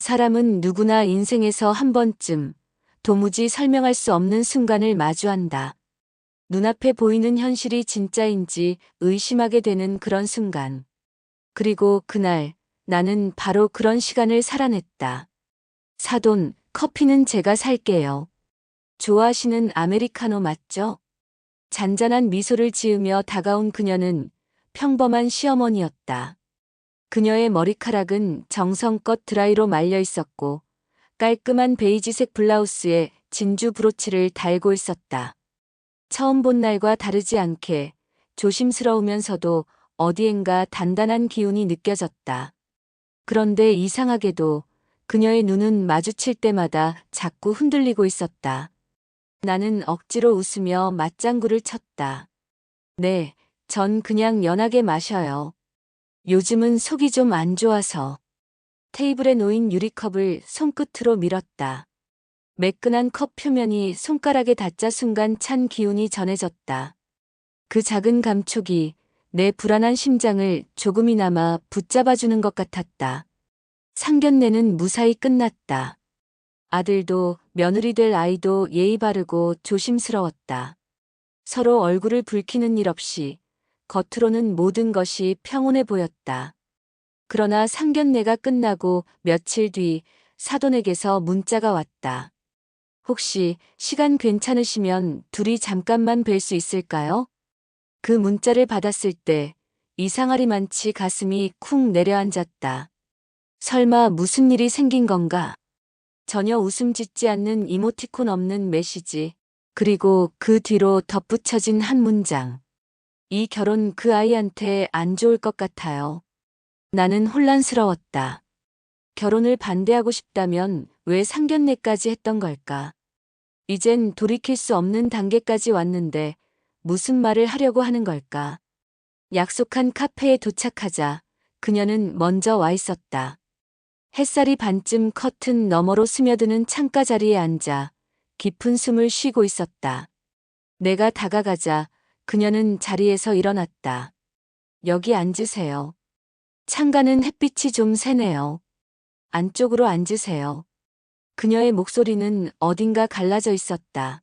사람은 누구나 인생에서 한 번쯤 도무지 설명할 수 없는 순간을 마주한다. 눈앞에 보이는 현실이 진짜인지 의심하게 되는 그런 순간. 그리고 그날 나는 바로 그런 시간을 살아냈다. 사돈, 커피는 제가 살게요. 좋아하시는 아메리카노 맞죠? 잔잔한 미소를 지으며 다가온 그녀는 평범한 시어머니였다. 그녀의 머리카락은 정성껏 드라이로 말려 있었고 깔끔한 베이지색 블라우스에 진주 브로치를 달고 있었다. 처음 본 날과 다르지 않게 조심스러우면서도 어디엔가 단단한 기운이 느껴졌다. 그런데 이상하게도 그녀의 눈은 마주칠 때마다 자꾸 흔들리고 있었다. 나는 억지로 웃으며 맞장구를 쳤다. 네, 전 그냥 연하게 마셔요. 요즘은 속이 좀 안 좋아서. 테이블에 놓인 유리컵을 손끝으로 밀었다. 매끈한 컵 표면이 손가락에 닿자 순간 찬 기운이 전해졌다. 그 작은 감촉이 내 불안한 심장을 조금이나마 붙잡아주는 것 같았다. 상견례는 무사히 끝났다. 아들도 며느리 될 아이도 예의 바르고 조심스러웠다. 서로 얼굴을 붉히는 일 없이 겉으로는 모든 것이 평온해 보였다. 그러나 상견례가 끝나고 며칠 뒤 사돈에게서 문자가 왔다. 혹시 시간 괜찮으시면 둘이 잠깐만 뵐 수 있을까요? 그 문자를 받았을 때 이상하리만치 가슴이 쿵 내려앉았다. 설마 무슨 일이 생긴 건가? 전혀 웃음 짓지 않는 이모티콘 없는 메시지. 그리고 그 뒤로 덧붙여진 한 문장. 이 결혼 그 아이한테 안 좋을 것 같아요. 나는 혼란스러웠다. 결혼을 반대하고 싶다면 왜 상견례까지 했던 걸까? 이젠 돌이킬 수 없는 단계까지 왔는데 무슨 말을 하려고 하는 걸까? 약속한 카페에 도착하자 그녀는 먼저 와 있었다. 햇살이 반쯤 커튼 너머로 스며드는 창가 자리에 앉아 깊은 숨을 쉬고 있었다. 내가 다가가자 그녀는 자리에서 일어났다. 여기 앉으세요. 창가는 햇빛이 좀 세네요. 안쪽으로 앉으세요. 그녀의 목소리는 어딘가 갈라져 있었다.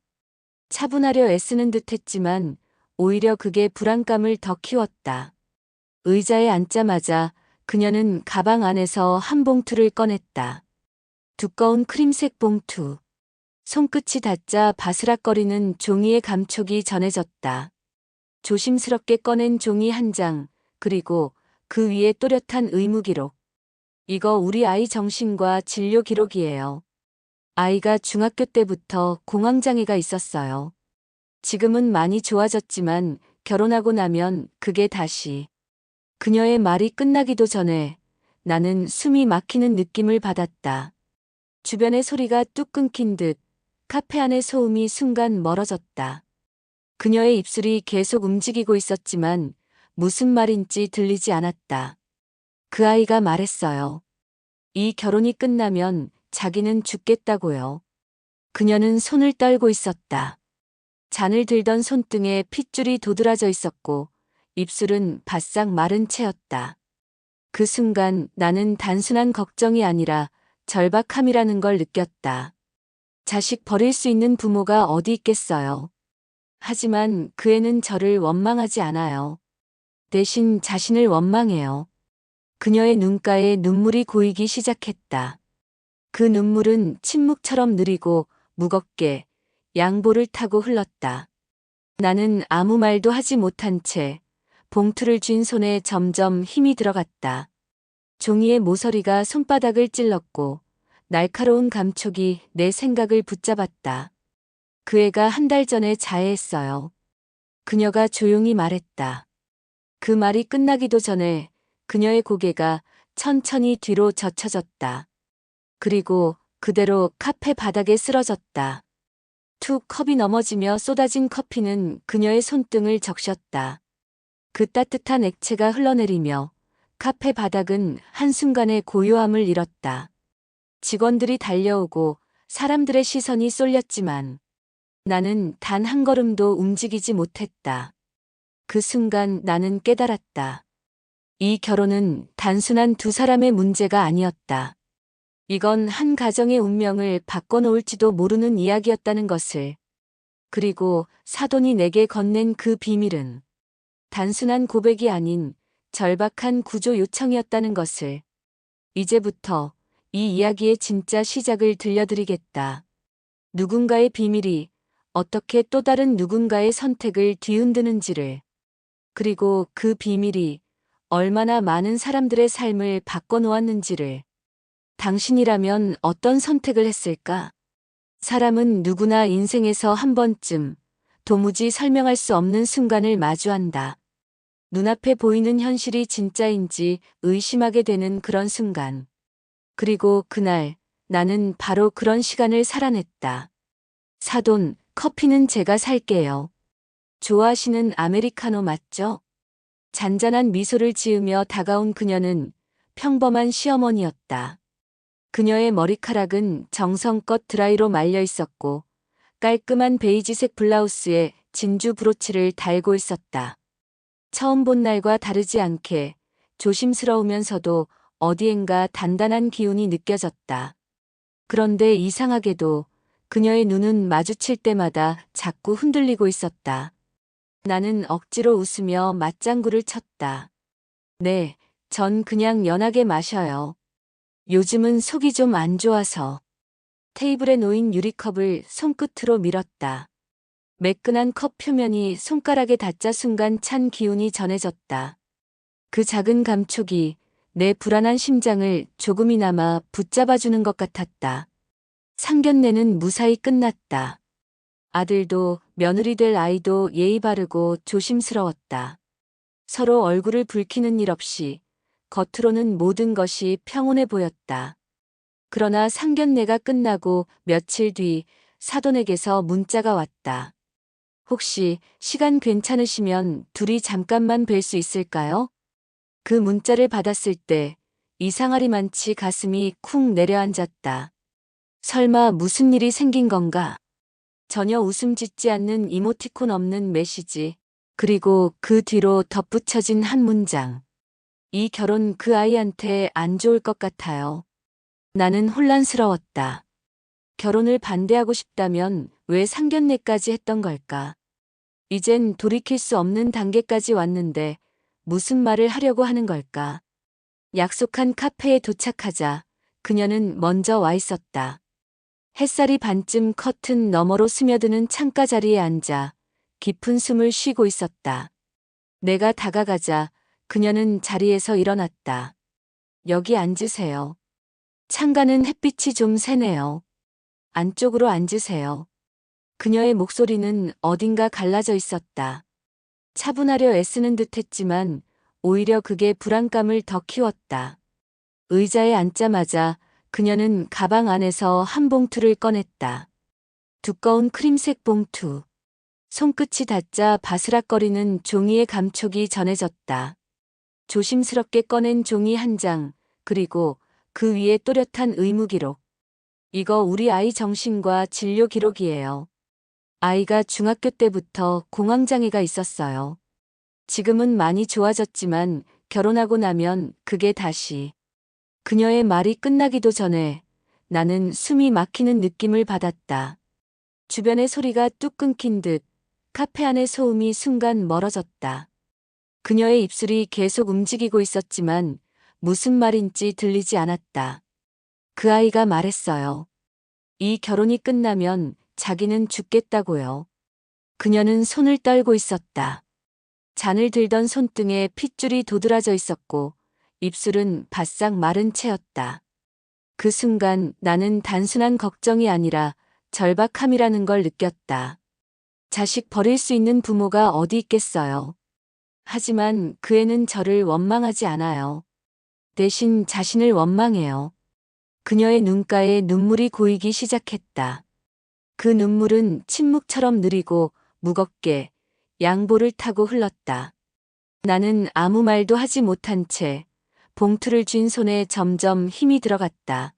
차분하려 애쓰는 듯 했지만 오히려 그게 불안감을 더 키웠다. 의자에 앉자마자 그녀는 가방 안에서 한 봉투를 꺼냈다. 두꺼운 크림색 봉투. 손끝이 닿자 바스락거리는 종이의 감촉이 전해졌다. 조심스럽게 꺼낸 종이 한 장, 그리고 그 위에 또렷한 의무기록. 이거 우리 아이 정신과 진료 기록이에요. 아이가 중학교 때부터 공황장애가 있었어요. 지금은 많이 좋아졌지만 결혼하고 나면 그게 다시. 그녀의 말이 끝나기도 전에 나는 숨이 막히는 느낌을 받았다. 주변의 소리가 뚝 끊긴 듯 카페 안의 소음이 순간 멀어졌다. 그녀의 입술이 계속 움직이고 있었지만 무슨 말인지 들리지 않았다. 그 아이가 말했어요. 이 결혼이 끝나면 자기는 죽겠다고요. 그녀는 손을 떨고 있었다. 잔을 들던 손등에 핏줄이 도드라져 있었고 입술은 바싹 마른 채였다. 그 순간 나는 단순한 걱정이 아니라 절박함이라는 걸 느꼈다. 자식 버릴 수 있는 부모가 어디 있겠어요. 하지만 그 애는 저를 원망하지 않아요. 대신 자신을 원망해요. 그녀의 눈가에 눈물이 고이기 시작했다. 그 눈물은 침묵처럼 느리고 무겁게 양보를 타고 흘렀다. 나는 아무 말도 하지 못한 채 봉투를 쥔 손에 점점 힘이 들어갔다. 종이의 모서리가 손바닥을 찔렀고 날카로운 감촉이 내 생각을 붙잡았다. 그 애가 한 달 전에 자해했어요. 그녀가 조용히 말했다. 그 말이 끝나기도 전에 그녀의 고개가 천천히 뒤로 젖혀졌다. 그리고 그대로 카페 바닥에 쓰러졌다. 툭 컵이 넘어지며 쏟아진 커피는 그녀의 손등을 적셨다. 그 따뜻한 액체가 흘러내리며 카페 바닥은 한순간에 고요함을 잃었다. 직원들이 달려오고 사람들의 시선이 쏠렸지만 나는 단 한 걸음도 움직이지 못했다. 그 순간 나는 깨달았다. 이 결혼은 단순한 두 사람의 문제가 아니었다. 이건 한 가정의 운명을 바꿔놓을지도 모르는 이야기였다는 것을. 그리고 사돈이 내게 건넨 그 비밀은 단순한 고백이 아닌 절박한 구조 요청이었다는 것을. 이제부터 이 이야기의 진짜 시작을 들려드리겠다. 누군가의 비밀이 어떻게 또 다른 누군가의 선택을 뒤흔드는지를. 그리고 그 비밀이 얼마나 많은 사람들의 삶을 바꿔놓았는지를. 당신이라면 어떤 선택을 했을까? 사람은 누구나 인생에서 한 번쯤 도무지 설명할 수 없는 순간을 마주한다. 눈앞에 보이는 현실이 진짜인지 의심하게 되는 그런 순간. 그리고 그날 나는 바로 그런 시간을 살아냈다. 사돈, 커피는 제가 살게요. 좋아하시는 아메리카노 맞죠? 잔잔한 미소를 지으며 다가온 그녀는 평범한 시어머니였다. 그녀의 머리카락은 정성껏 드라이로 말려 있었고 깔끔한 베이지색 블라우스에 진주 브로치를 달고 있었다. 처음 본 날과 다르지 않게 조심스러우면서도 어디엔가 단단한 기운이 느껴졌다. 그런데 이상하게도 그녀의 눈은 마주칠 때마다 자꾸 흔들리고 있었다. 나는 억지로 웃으며 맞장구를 쳤다. 네, 전 그냥 연하게 마셔요. 요즘은 속이 좀 안 좋아서. 테이블에 놓인 유리컵을 손끝으로 밀었다. 매끈한 컵 표면이 손가락에 닿자 순간 찬 기운이 전해졌다. 그 작은 감촉이 내 불안한 심장을 조금이나마 붙잡아주는 것 같았다. 상견례는 무사히 끝났다. 아들도 며느리 될 아이도 예의 바르고 조심스러웠다. 서로 얼굴을 붉히는 일 없이 겉으로는 모든 것이 평온해 보였다. 그러나 상견례가 끝나고 며칠 뒤 사돈에게서 문자가 왔다. 혹시 시간 괜찮으시면 둘이 잠깐만 뵐 수 있을까요? 그 문자를 받았을 때 이상하리만치 가슴이 쿵 내려앉았다. 설마 무슨 일이 생긴 건가? 전혀 웃음 짓지 않는 이모티콘 없는 메시지. 그리고 그 뒤로 덧붙여진 한 문장. 이 결혼 그 아이한테 안 좋을 것 같아요. 나는 혼란스러웠다. 결혼을 반대하고 싶다면 왜 상견례까지 했던 걸까? 이젠 돌이킬 수 없는 단계까지 왔는데 무슨 말을 하려고 하는 걸까? 약속한 카페에 도착하자 그녀는 먼저 와 있었다. 햇살이 반쯤 커튼 너머로 스며드는 창가 자리에 앉아 깊은 숨을 쉬고 있었다. 내가 다가가자 그녀는 자리에서 일어났다. 여기 앉으세요. 창가는 햇빛이 좀 세네요. 안쪽으로 앉으세요. 그녀의 목소리는 어딘가 갈라져 있었다. 차분하려 애쓰는 듯 했지만 오히려 그게 불안감을 더 키웠다. 의자에 앉자마자 그녀는 가방 안에서 한 봉투를 꺼냈다. 두꺼운 크림색 봉투. 손끝이 닿자 바스락거리는 종이의 감촉이 전해졌다. 조심스럽게 꺼낸 종이 한 장, 그리고 그 위에 또렷한 의무기록. 이거 우리 아이 정신과 진료 기록이에요. 아이가 중학교 때부터 공황장애가 있었어요. 지금은 많이 좋아졌지만 결혼하고 나면 그게 다시. 그녀의 말이 끝나기도 전에 나는 숨이 막히는 느낌을 받았다. 주변의 소리가 뚝 끊긴 듯 카페 안의 소음이 순간 멀어졌다. 그녀의 입술이 계속 움직이고 있었지만 무슨 말인지 들리지 않았다. 그 아이가 말했어요. 이 결혼이 끝나면 자기는 죽겠다고요. 그녀는 손을 떨고 있었다. 잔을 들던 손등에 핏줄이 도드라져 있었고 입술은 바싹 마른 채였다. 그 순간 나는 단순한 걱정이 아니라 절박함이라는 걸 느꼈다. 자식 버릴 수 있는 부모가 어디 있겠어요. 하지만 그 애는 저를 원망하지 않아요. 대신 자신을 원망해요. 그녀의 눈가에 눈물이 고이기 시작했다. 그 눈물은 침묵처럼 느리고 무겁게 양보를 타고 흘렀다. 나는 아무 말도 하지 못한 채 봉투를 쥔 손에 점점 힘이 들어갔다.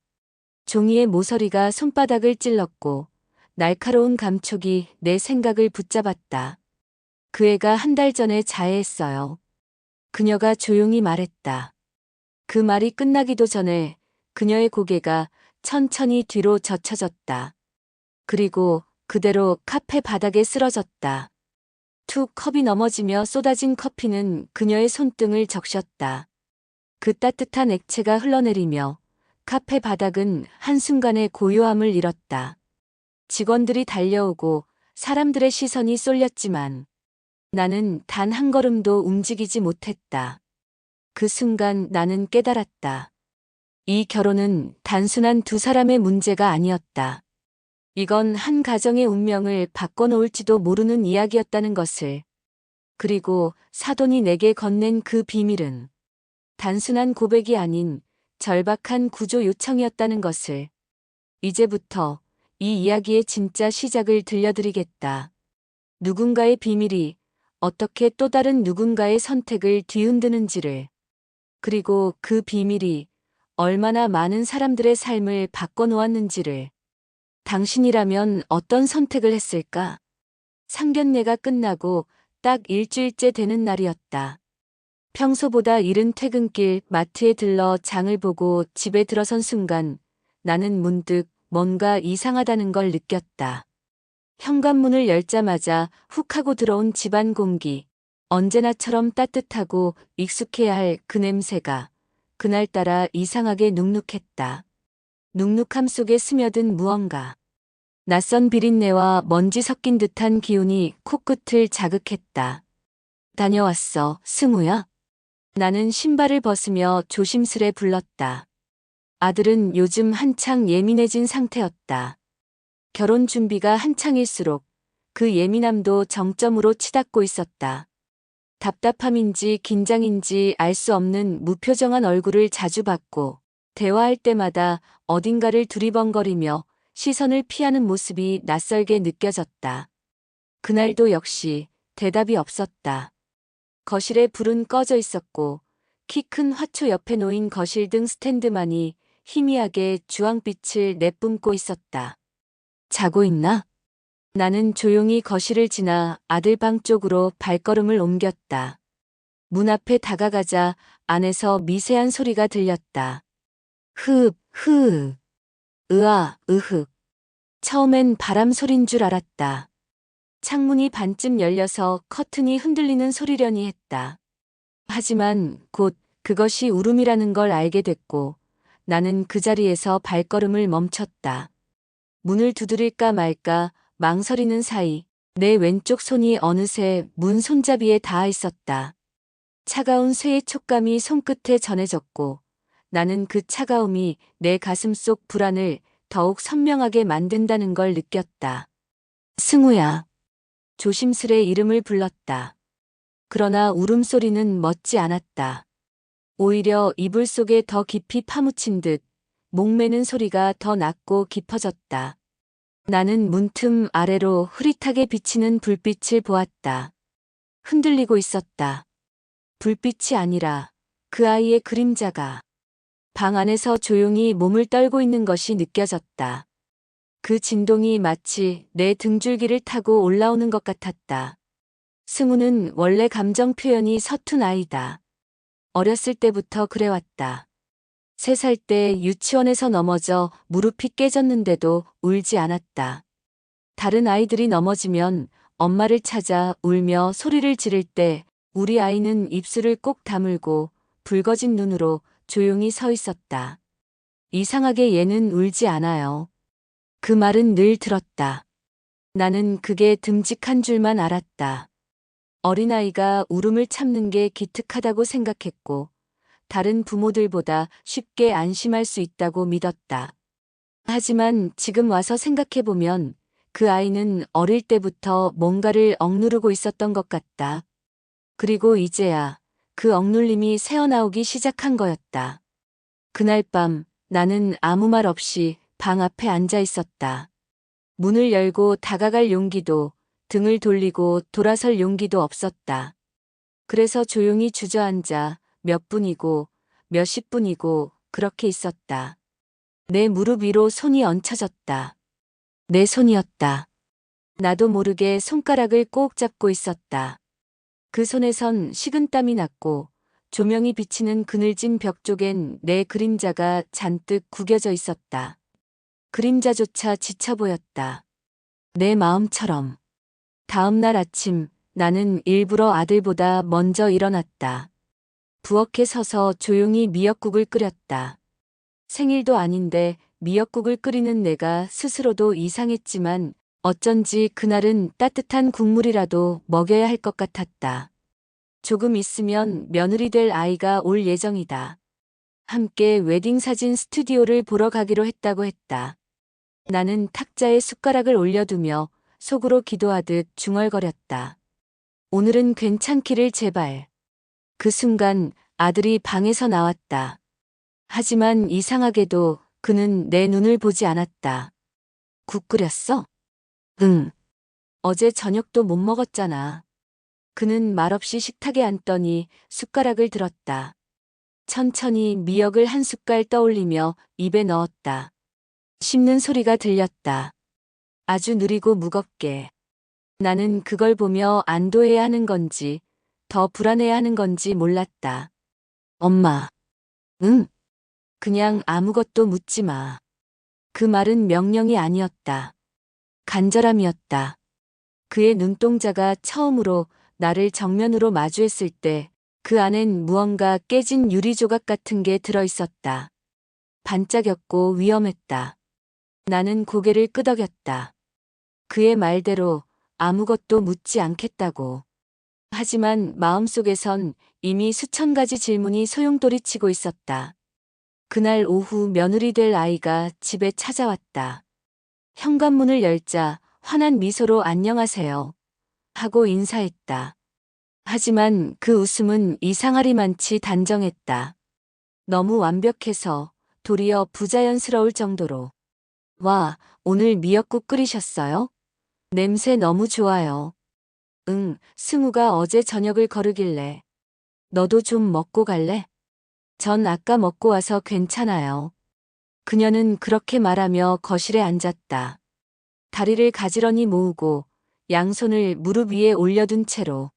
종이의 모서리가 손바닥을 찔렀고 날카로운 감촉이 내 생각을 붙잡았다. 그 애가 한 달 전에 자해했어요. 그녀가 조용히 말했다. 그 말이 끝나기도 전에 그녀의 고개가 천천히 뒤로 젖혀졌다. 그리고 그대로 카페 바닥에 쓰러졌다. 툭 컵이 넘어지며 쏟아진 커피는 그녀의 손등을 적셨다. 그 따뜻한 액체가 흘러내리며 카페 바닥은 한순간에 고요함을 잃었다. 직원들이 달려오고 사람들의 시선이 쏠렸지만 나는 단 한 걸음도 움직이지 못했다. 그 순간 나는 깨달았다. 이 결혼은 단순한 두 사람의 문제가 아니었다. 이건 한 가정의 운명을 바꿔놓을지도 모르는 이야기였다는 것을. 그리고 사돈이 내게 건넨 그 비밀은 단순한 고백이 아닌 절박한 구조 요청이었다는 것을. 이제부터 이 이야기의 진짜 시작을 들려드리겠다. 누군가의 비밀이 어떻게 또 다른 누군가의 선택을 뒤흔드는지를. 그리고 그 비밀이 얼마나 많은 사람들의 삶을 바꿔놓았는지를. 당신이라면 어떤 선택을 했을까? 상견례가 끝나고 딱 일주일째 되는 날이었다. 평소보다 이른 퇴근길 마트에 들러 장을 보고 집에 들어선 순간 나는 문득 뭔가 이상하다는 걸 느꼈다. 현관문을 열자마자 훅 하고 들어온 집안 공기. 언제나처럼 따뜻하고 익숙해야 할 그 냄새가 그날따라 이상하게 눅눅했다. 눅눅함 속에 스며든 무언가. 낯선 비린내와 먼지 섞인 듯한 기운이 코끝을 자극했다. 다녀왔어, 승우야? 나는 신발을 벗으며 조심스레 불렀다. 아들은 요즘 한창 예민해진 상태였다. 결혼 준비가 한창일수록 그 예민함도 정점으로 치닫고 있었다. 답답함인지 긴장인지 알 수 없는 무표정한 얼굴을 자주 봤고 대화할 때마다 어딘가를 두리번거리며 시선을 피하는 모습이 낯설게 느껴졌다. 그날도 역시 대답이 없었다. 거실에 불은 꺼져 있었고 키 큰 화초 옆에 놓인 거실등 스탠드만이 희미하게 주황빛을 내뿜고 있었다. 자고 있나? 나는 조용히 거실을 지나 아들 방 쪽으로 발걸음을 옮겼다. 문 앞에 다가가자 안에서 미세한 소리가 들렸다. 흐읍, 흐읍. 으아, 으흑. 처음엔 바람 소린 줄 알았다. 창문이 반쯤 열려서 커튼이 흔들리는 소리려니 했다. 하지만 곧 그것이 울음이라는 걸 알게 됐고 나는 그 자리에서 발걸음을 멈췄다. 문을 두드릴까 말까 망설이는 사이 내 왼쪽 손이 어느새 문 손잡이에 닿아 있었다. 차가운 쇠의 촉감이 손끝에 전해졌고 나는 그 차가움이 내 가슴 속 불안을 더욱 선명하게 만든다는 걸 느꼈다. 승우야. 조심스레 이름을 불렀다. 그러나 울음소리는 멎지 않았다. 오히려 이불 속에 더 깊이 파묻힌 듯 목매는 소리가 더 낮고 깊어졌다. 나는 문틈 아래로 흐릿하게 비치는 불빛을 보았다. 흔들리고 있었다. 불빛이 아니라 그 아이의 그림자가 방 안에서 조용히 몸을 떨고 있는 것이 느껴졌다. 그 진동이 마치 내 등줄기를 타고 올라오는 것 같았다. 승우는 원래 감정 표현이 서툰 아이다. 어렸을 때부터 그래왔다. 3살 때 유치원에서 넘어져 무릎이 깨졌는데도 울지 않았다. 다른 아이들이 넘어지면 엄마를 찾아 울며 소리를 지를 때 우리 아이는 입술을 꼭 다물고 붉어진 눈으로 조용히 서 있었다. 이상하게 얘는 울지 않아요. 그 말은 늘 들었다. 나는 그게 듬직한 줄만 알았다. 어린아이가 울음을 참는 게 기특하다고 생각했고 다른 부모들보다 쉽게 안심할 수 있다고 믿었다. 하지만 지금 와서 생각해보면 그 아이는 어릴 때부터 뭔가를 억누르고 있었던 것 같다. 그리고 이제야 그 억눌림이 새어나오기 시작한 거였다. 그날 밤 나는 아무 말 없이 방 앞에 앉아 있었다. 문을 열고 다가갈 용기도 등을 돌리고 돌아설 용기도 없었다. 그래서 조용히 주저앉아 몇 분이고 몇십 분이고 그렇게 있었다. 내 무릎 위로 손이 얹혀졌다. 내 손이었다. 나도 모르게 손가락을 꼭 잡고 있었다. 그 손에선 식은땀이 났고 조명이 비치는 그늘진 벽 쪽엔 내 그림자가 잔뜩 구겨져 있었다. 그림자조차 지쳐 보였다. 내 마음처럼. 다음 날 아침 나는 일부러 아들보다 먼저 일어났다. 부엌에 서서 조용히 미역국을 끓였다. 생일도 아닌데 미역국을 끓이는 내가 스스로도 이상했지만 어쩐지 그날은 따뜻한 국물이라도 먹여야 할 것 같았다. 조금 있으면 며느리 될 아이가 올 예정이다. 함께 웨딩사진 스튜디오를 보러 가기로 했다고 했다. 나는 탁자에 숟가락을 올려두며 속으로 기도하듯 중얼거렸다. 오늘은 괜찮기를 제발. 그 순간 아들이 방에서 나왔다. 하지만 이상하게도 그는 내 눈을 보지 않았다. 국 끓였어? 응. 어제 저녁도 못 먹었잖아. 그는 말없이 식탁에 앉더니 숟가락을 들었다. 천천히 미역을 한 숟갈 떠올리며 입에 넣었다. 씹는 소리가 들렸다. 아주 느리고 무겁게. 나는 그걸 보며 안도해야 하는 건지 더 불안해야 하는 건지 몰랐다. 엄마. 응? 그냥 아무것도 묻지 마. 그 말은 명령이 아니었다. 간절함이었다. 그의 눈동자가 처음으로 나를 정면으로 마주했을 때 그 안엔 무언가 깨진 유리 조각 같은 게 들어있었다. 반짝였고 위험했다. 나는 고개를 끄덕였다. 그의 말대로 아무것도 묻지 않겠다고. 하지만 마음속에선 이미 수천 가지 질문이 소용돌이치고 있었다. 그날 오후 며느리 될 아이가 집에 찾아왔다. 현관문을 열자 환한 미소로 안녕하세요 하고 인사했다. 하지만 그 웃음은 이상하리만치 단정했다. 너무 완벽해서 도리어 부자연스러울 정도로. 와, 오늘 미역국 끓이셨어요? 냄새 너무 좋아요. 응, 승우가 어제 저녁을 거르길래. 너도 좀 먹고 갈래? 전 아까 먹고 와서 괜찮아요. 그녀는 그렇게 말하며 거실에 앉았다. 다리를 가지런히 모으고 양손을 무릎 위에 올려둔 채로.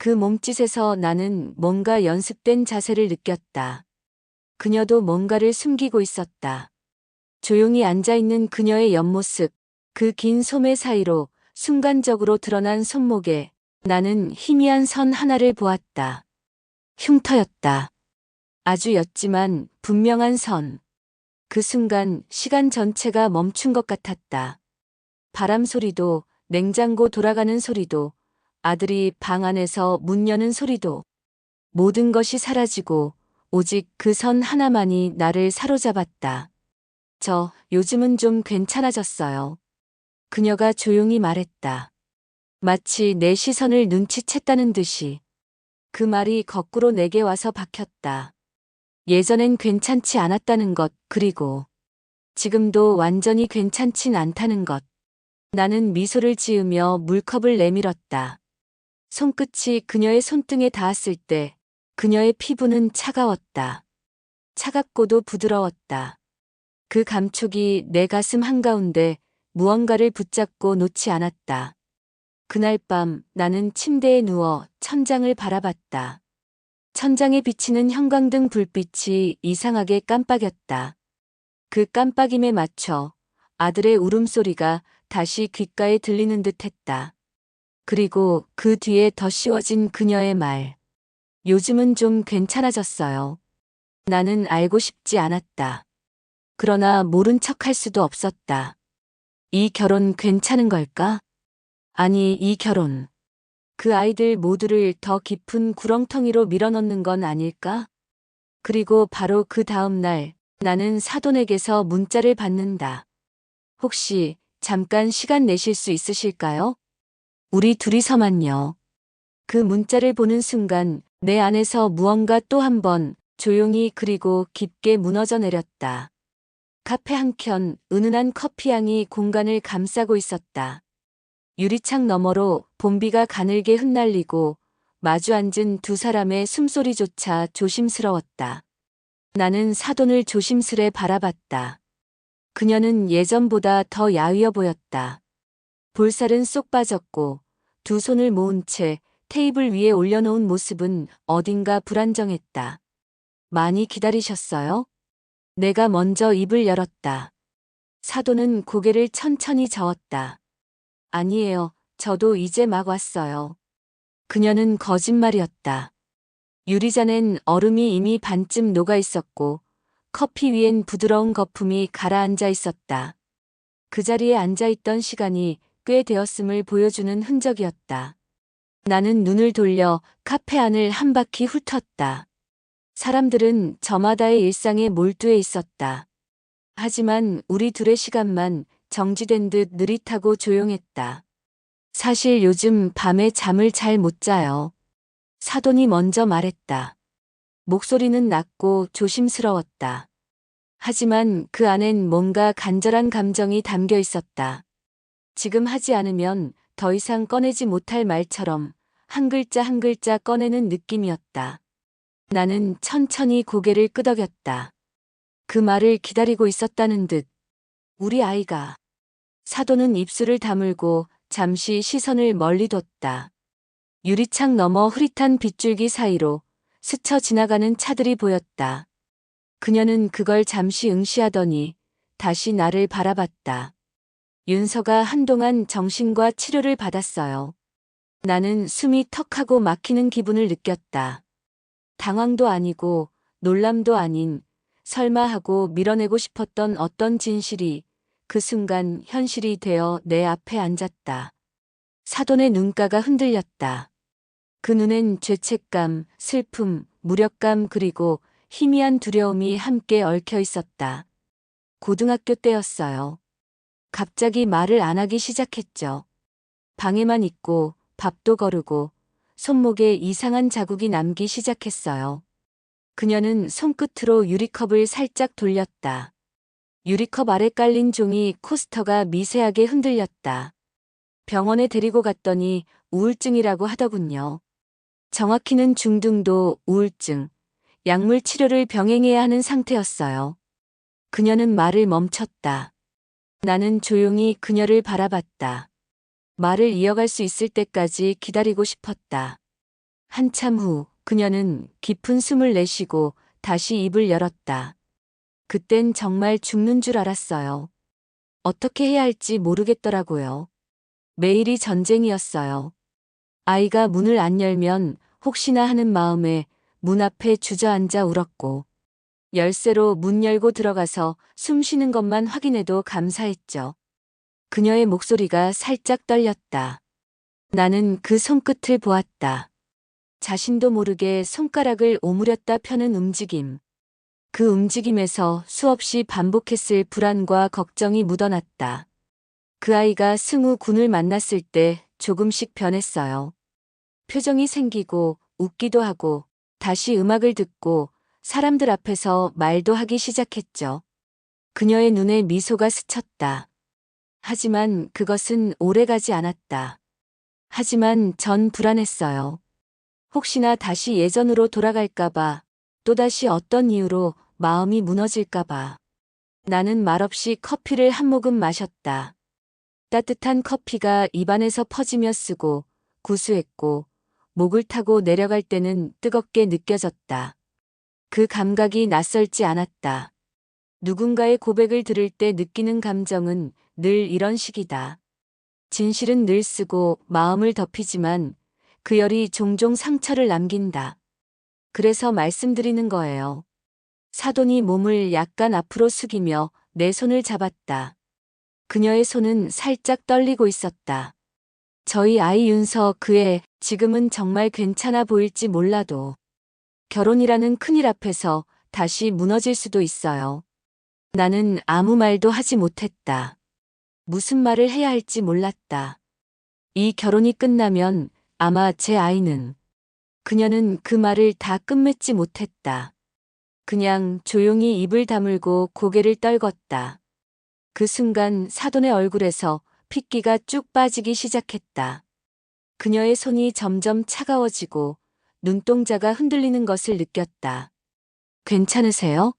그 몸짓에서 나는 뭔가 연습된 자세를 느꼈다. 그녀도 뭔가를 숨기고 있었다. 조용히 앉아있는 그녀의 옆모습, 그 긴 소매 사이로 순간적으로 드러난 손목에 나는 희미한 선 하나를 보았다. 흉터였다. 아주 옅지만 분명한 선. 그 순간 시간 전체가 멈춘 것 같았다. 바람 소리도, 냉장고 돌아가는 소리도, 아들이 방 안에서 문 여는 소리도, 모든 것이 사라지고 오직 그 선 하나만이 나를 사로잡았다. 요즘은 좀 괜찮아졌어요. 그녀가 조용히 말했다. 마치 내 시선을 눈치챘다는 듯이. 그 말이 거꾸로 내게 와서 박혔다. 예전엔 괜찮지 않았다는 것, 그리고 지금도 완전히 괜찮진 않다는 것. 나는 미소를 지으며 물컵을 내밀었다. 손끝이 그녀의 손등에 닿았을 때 그녀의 피부는 차가웠다. 차갑고도 부드러웠다. 그 감촉이 내 가슴 한가운데 무언가를 붙잡고 놓지 않았다. 그날 밤 나는 침대에 누워 천장을 바라봤다. 천장에 비치는 형광등 불빛이 이상하게 깜빡였다. 그 깜빡임에 맞춰 아들의 울음소리가 다시 귓가에 들리는 듯 했다. 그리고 그 뒤에 더 씌워진 그녀의 말. 요즘은 좀 괜찮아졌어요. 나는 알고 싶지 않았다. 그러나 모른 척할 수도 없었다. 이 결혼 괜찮은 걸까? 아니, 이 결혼. 그 아이들 모두를 더 깊은 구렁텅이로 밀어넣는 건 아닐까? 그리고 바로 그 다음 날 나는 사돈에게서 문자를 받는다. 혹시 잠깐 시간 내실 수 있으실까요? 우리 둘이서만요. 그 문자를 보는 순간 내 안에서 무언가 또 한 번 조용히 그리고 깊게 무너져 내렸다. 카페 한켠 은은한 커피향이 공간을 감싸고 있었다. 유리창 너머로 봄비가 가늘게 흩날리고 마주 앉은 두 사람의 숨소리조차 조심스러웠다. 나는 사돈을 조심스레 바라봤다. 그녀는 예전보다 더 야위어 보였다. 볼살은 쏙 빠졌고 두 손을 모은 채 테이블 위에 올려놓은 모습은 어딘가 불안정했다. 많이 기다리셨어요? 내가 먼저 입을 열었다. 사도는 고개를 천천히 저었다. 아니에요. 저도 이제 막 왔어요. 그녀는 거짓말이었다. 유리잔엔 얼음이 이미 반쯤 녹아 있었고 커피 위엔 부드러운 거품이 가라앉아 있었다. 그 자리에 앉아 있던 시간이 꽤 되었음을 보여주는 흔적이었다. 나는 눈을 돌려 카페 안을 한 바퀴 훑었다. 사람들은 저마다의 일상에 몰두해 있었다. 하지만 우리 둘의 시간만 정지된 듯 느릿하고 조용했다. 사실 요즘 밤에 잠을 잘 못 자요. 사돈이 먼저 말했다. 목소리는 낮고 조심스러웠다. 하지만 그 안엔 뭔가 간절한 감정이 담겨 있었다. 지금 하지 않으면 더 이상 꺼내지 못할 말처럼 한 글자 한 글자 꺼내는 느낌이었다. 나는 천천히 고개를 끄덕였다. 그 말을 기다리고 있었다는 듯. 우리 아이가. 사도는 입술을 다물고 잠시 시선을 멀리 뒀다. 유리창 너머 흐릿한 빗줄기 사이로 스쳐 지나가는 차들이 보였다. 그녀는 그걸 잠시 응시하더니 다시 나를 바라봤다. 윤서가 한동안 정신과 치료를 받았어요. 나는 숨이 턱하고 막히는 기분을 느꼈다. 당황도 아니고 놀람도 아닌 설마 하고 밀어내고 싶었던 어떤 진실이 그 순간 현실이 되어 내 앞에 앉았다. 사돈의 눈가가 흔들렸다. 그 눈엔 죄책감, 슬픔, 무력감 그리고 희미한 두려움이 함께 얽혀 있었다. 고등학교 때였어요. 갑자기 말을 안 하기 시작했죠. 방에만 있고 밥도 거르고 손목에 이상한 자국이 남기 시작했어요. 그녀는 손끝으로 유리컵을 살짝 돌렸다. 유리컵 아래 깔린 종이 코스터가 미세하게 흔들렸다. 병원에 데리고 갔더니 우울증이라고 하더군요. 정확히는 중등도 우울증, 약물 치료를 병행해야 하는 상태였어요. 그녀는 말을 멈췄다. 나는 조용히 그녀를 바라봤다. 말을 이어갈 수 있을 때까지 기다리고 싶었다. 한참 후 그녀는 깊은 숨을 내쉬고 다시 입을 열었다. 그땐 정말 죽는 줄 알았어요. 어떻게 해야 할지 모르겠더라고요. 매일이 전쟁이었어요. 아이가 문을 안 열면 혹시나 하는 마음에 문 앞에 주저앉아 울었고, 열쇠로 문 열고 들어가서 숨 쉬는 것만 확인해도 감사했죠. 그녀의 목소리가 살짝 떨렸다. 나는 그 손끝을 보았다. 자신도 모르게 손가락을 오므렸다 펴는 움직임. 그 움직임에서 수없이 반복했을 불안과 걱정이 묻어났다. 그 아이가 승우 군을 만났을 때 조금씩 변했어요. 표정이 생기고 웃기도 하고 다시 음악을 듣고 사람들 앞에서 말도 하기 시작했죠. 그녀의 눈에 미소가 스쳤다. 하지만 그것은 오래가지 않았다. 하지만 전 불안했어요. 혹시나 다시 예전으로 돌아갈까봐, 또다시 어떤 이유로 마음이 무너질까봐. 나는 말없이 커피를 한 모금 마셨다. 따뜻한 커피가 입안에서 퍼지며 쓰고 구수했고 목을 타고 내려갈 때는 뜨겁게 느껴졌다. 그 감각이 낯설지 않았다. 누군가의 고백을 들을 때 느끼는 감정은 늘 이런 식이다. 진실은 늘 쓰고 마음을 덮이지만 그 열이 종종 상처를 남긴다. 그래서 말씀드리는 거예요. 사돈이 몸을 약간 앞으로 숙이며 내 손을 잡았다. 그녀의 손은 살짝 떨리고 있었다. 저희 아이 윤서 그애 지금은 정말 괜찮아 보일지 몰라도 결혼이라는 큰일 앞에서 다시 무너질 수도 있어요. 나는 아무 말도 하지 못했다. 무슨 말을 해야 할지 몰랐다. 이 결혼이 끝나면 아마 제 아이는. 그녀는 그 말을 다 끝맺지 못했다. 그냥 조용히 입을 다물고 고개를 떨궜다. 그 순간 사돈의 얼굴에서 핏기가 쭉 빠지기 시작했다. 그녀의 손이 점점 차가워지고 눈동자가 흔들리는 것을 느꼈다. 괜찮으세요?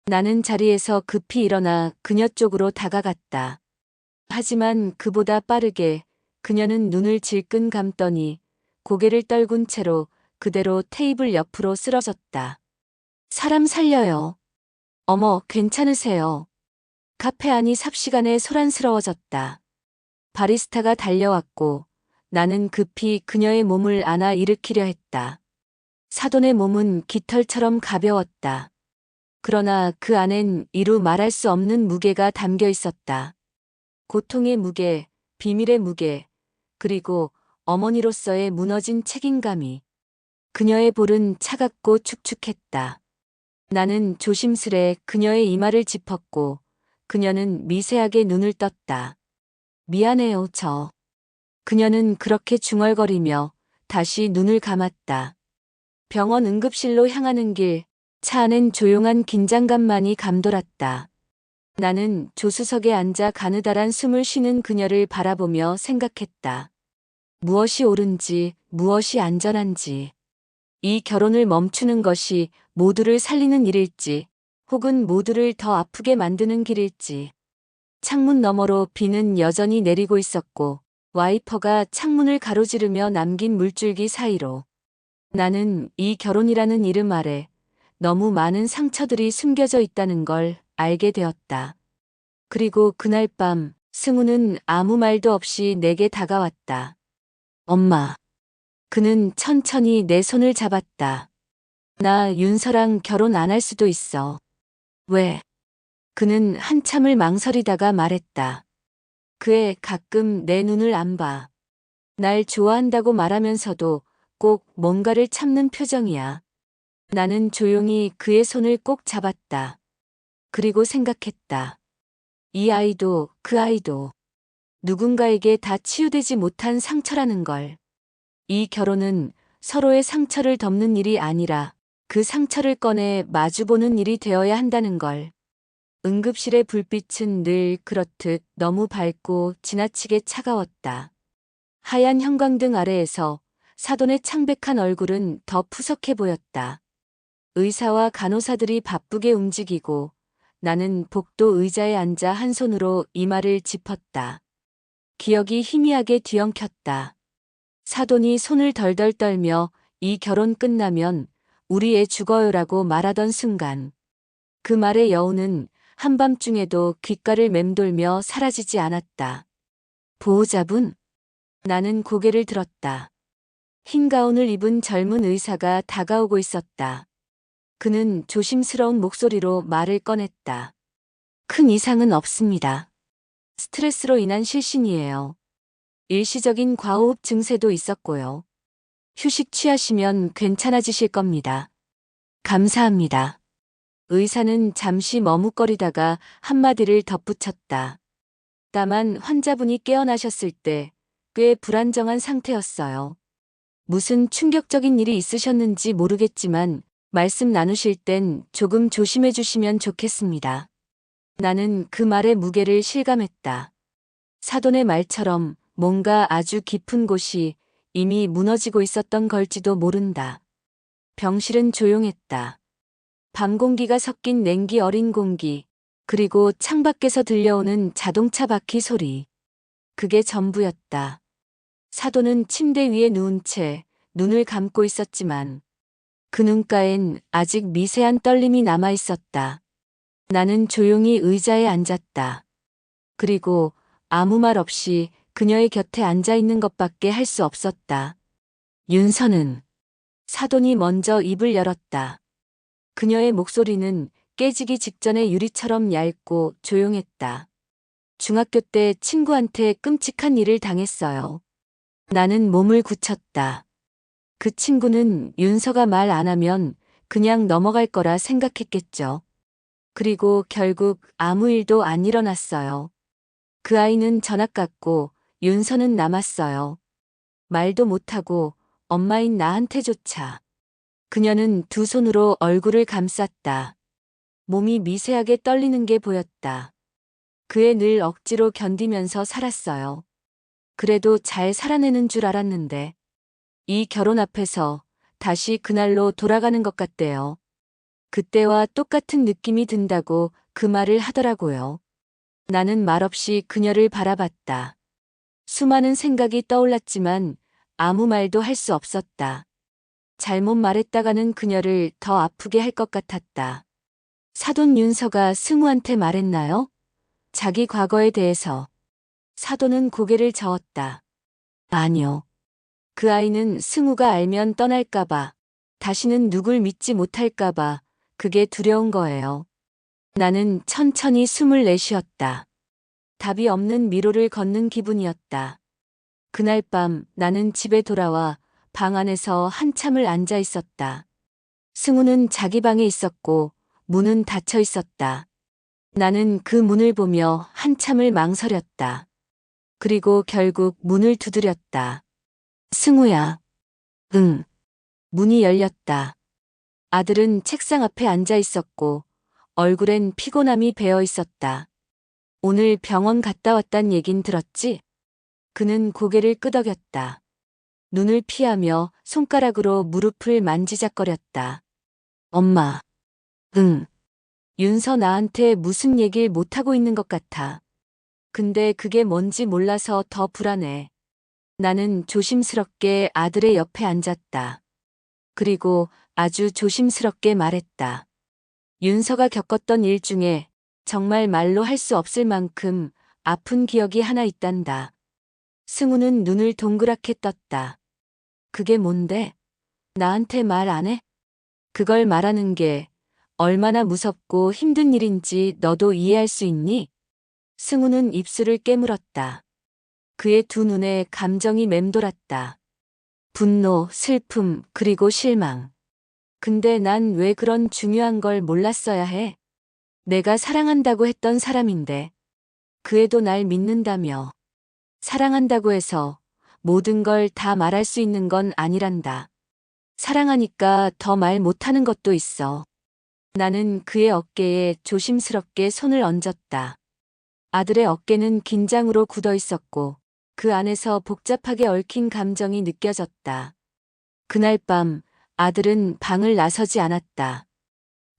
나는 자리에서 급히 일어나 그녀 쪽으로 다가갔다. 하지만 그보다 빠르게 그녀는 눈을 질끈 감더니 고개를 떨군 채로 그대로 테이블 옆으로 쓰러졌다. 사람 살려요. 어머, 괜찮으세요? 카페 안이 삽시간에 소란스러워졌다. 바리스타가 달려왔고 나는 급히 그녀의 몸을 안아 일으키려 했다. 사돈의 몸은 깃털처럼 가벼웠다. 그러나 그 안엔 이루 말할 수 없는 무게가 담겨 있었다. 고통의 무게, 비밀의 무게, 그리고 어머니로서의 무너진 책임감이. 그녀의 볼은 차갑고 축축했다. 나는 조심스레 그녀의 이마를 짚었고 그녀는 미세하게 눈을 떴다. 미안해요, 저. 그녀는 그렇게 중얼거리며 다시 눈을 감았다. 병원 응급실로 향하는 길, 차 안엔 조용한 긴장감만이 감돌았다. 나는 조수석에 앉아 가느다란 숨을 쉬는 그녀를 바라보며 생각했다. 무엇이 옳은지, 무엇이 안전한지. 이 결혼을 멈추는 것이 모두를 살리는 일일지, 혹은 모두를 더 아프게 만드는 길일지. 창문 너머로 비는 여전히 내리고 있었고, 와이퍼가 창문을 가로지르며 남긴 물줄기 사이로. 나는 이 결혼이라는 이름 아래 너무 많은 상처들이 숨겨져 있다는 걸 알게 되었다. 그리고 그날 밤 승우는 아무 말도 없이 내게 다가왔다. 엄마. 그는 천천히 내 손을 잡았다. 나 윤서랑 결혼 안 할 수도 있어. 왜? 그는 한참을 망설이다가 말했다. 그 애 가끔 내 눈을 안 봐. 날 좋아한다고 말하면서도 꼭 뭔가를 참는 표정이야. 나는 조용히 그의 손을 꼭 잡았다. 그리고 생각했다. 이 아이도 그 아이도 누군가에게 다 치유되지 못한 상처라는 걸. 이 결혼은 서로의 상처를 덮는 일이 아니라 그 상처를 꺼내 마주보는 일이 되어야 한다는 걸. 응급실의 불빛은 늘 그렇듯 너무 밝고 지나치게 차가웠다. 하얀 형광등 아래에서 사돈의 창백한 얼굴은 더 푸석해 보였다. 의사와 간호사들이 바쁘게 움직이고 나는 복도 의자에 앉아 한 손으로 이마를 짚었다. 기억이 희미하게 뒤엉켰다. 사돈이 손을 덜덜 떨며 이 결혼 끝나면 우리 애 죽어요라고 말하던 순간 그 말의 여운은 한밤중에도 귓가를 맴돌며 사라지지 않았다. 보호자분? 나는 고개를 들었다. 흰 가운을 입은 젊은 의사가 다가오고 있었다. 그는 조심스러운 목소리로 말을 꺼냈다. 큰 이상은 없습니다. 스트레스로 인한 실신이에요. 일시적인 과호흡 증세도 있었고요. 휴식 취하시면 괜찮아지실 겁니다. 감사합니다. 의사는 잠시 머뭇거리다가 한마디를 덧붙였다. 다만 환자분이 깨어나셨을 때 꽤 불안정한 상태였어요. 무슨 충격적인 일이 있으셨는지 모르겠지만 말씀 나누실 땐 조금 조심해 주시면 좋겠습니다. 나는 그 말의 무게를 실감했다. 사돈의 말처럼 뭔가 아주 깊은 곳이 이미 무너지고 있었던 걸지도 모른다. 병실은 조용했다. 밤 공기가 섞인 냉기 어린 공기, 그리고 창밖에서 들려오는 자동차 바퀴 소리. 그게 전부였다. 사돈은 침대 위에 누운 채 눈을 감고 있었지만 그 눈가엔 아직 미세한 떨림이 남아 있었다. 나는 조용히 의자에 앉았다. 그리고 아무 말 없이 그녀의 곁에 앉아 있는 것밖에 할 수 없었다. 윤서는. 사돈이 먼저 입을 열었다. 그녀의 목소리는 깨지기 직전의 유리처럼 얇고 조용했다. 중학교 때 친구한테 끔찍한 일을 당했어요. 나는 몸을 굳혔다. 그 친구는 윤서가 말 안 하면 그냥 넘어갈 거라 생각했겠죠. 그리고 결국 아무 일도 안 일어났어요. 그 아이는 전학 갔고 윤서는 남았어요. 말도 못하고 엄마인 나한테조차. 그녀는 두 손으로 얼굴을 감쌌다. 몸이 미세하게 떨리는 게 보였다. 그애 늘 억지로 견디면서 살았어요. 그래도 잘 살아내는 줄 알았는데 이 결혼 앞에서 다시 그날로 돌아가는 것 같대요. 그때와 똑같은 느낌이 든다고 그 말을 하더라고요. 나는 말없이 그녀를 바라봤다. 수많은 생각이 떠올랐지만 아무 말도 할 수 없었다. 잘못 말했다가는 그녀를 더 아프게 할 것 같았다. 사돈 윤서가 승우한테 말했나요? 자기 과거에 대해서. 사돈은 고개를 저었다. 아니요. 그 아이는 승우가 알면 떠날까봐, 다시는 누굴 믿지 못할까봐 그게 두려운 거예요. 나는 천천히 숨을 내쉬었다. 답이 없는 미로를 걷는 기분이었다. 그날 밤 나는 집에 돌아와 방 안에서 한참을 앉아 있었다. 승우는 자기 방에 있었고 문은 닫혀 있었다. 나는 그 문을 보며 한참을 망설였다. 그리고 결국 문을 두드렸다. 승우야. 응. 문이 열렸다. 아들은 책상 앞에 앉아 있었고 얼굴엔 피곤함이 배어 있었다. 오늘 병원 갔다 왔단 얘긴 들었지? 그는 고개를 끄덕였다. 눈을 피하며 손가락으로 무릎을 만지작거렸다. 엄마. 응. 윤서 나한테 무슨 얘길 못하고 있는 것 같아. 근데 그게 뭔지 몰라서 더 불안해. 나는 조심스럽게 아들의 옆에 앉았다. 그리고 아주 조심스럽게 말했다. 윤서가 겪었던 일 중에 정말 말로 할 수 없을 만큼 아픈 기억이 하나 있단다. 승우는 눈을 동그랗게 떴다. 그게 뭔데? 나한테 말 안 해? 그걸 말하는 게 얼마나 무섭고 힘든 일인지 너도 이해할 수 있니? 승우는 입술을 깨물었다. 그의 두 눈에 감정이 맴돌았다. 분노, 슬픔, 그리고 실망. 근데 난 왜 그런 중요한 걸 몰랐어야 해? 내가 사랑한다고 했던 사람인데. 그 애도 날 믿는다며. 사랑한다고 해서 모든 걸 다 말할 수 있는 건 아니란다. 사랑하니까 더 말 못하는 것도 있어. 나는 그의 어깨에 조심스럽게 손을 얹었다. 아들의 어깨는 긴장으로 굳어 있었고 그 안에서 복잡하게 얽힌 감정이 느껴졌다. 그날 밤 아들은 방을 나서지 않았다.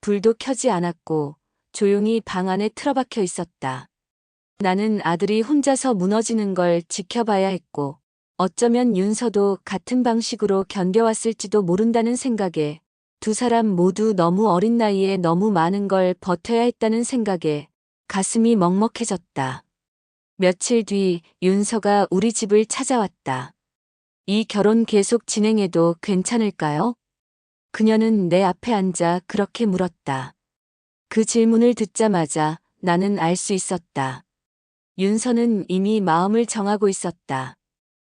불도 켜지 않았고 조용히 방 안에 틀어박혀 있었다. 나는 아들이 혼자서 무너지는 걸 지켜봐야 했고 어쩌면 윤서도 같은 방식으로 견뎌왔을지도 모른다는 생각에 두 사람 모두 너무 어린 나이에 너무 많은 걸 버텨야 했다는 생각에 가슴이 먹먹해졌다. 며칠 뒤 윤서가 우리 집을 찾아왔다. 이 결혼 계속 진행해도 괜찮을까요? 그녀는 내 앞에 앉아 그렇게 물었다. 그 질문을 듣자마자 나는 알 수 있었다. 윤서는 이미 마음을 정하고 있었다.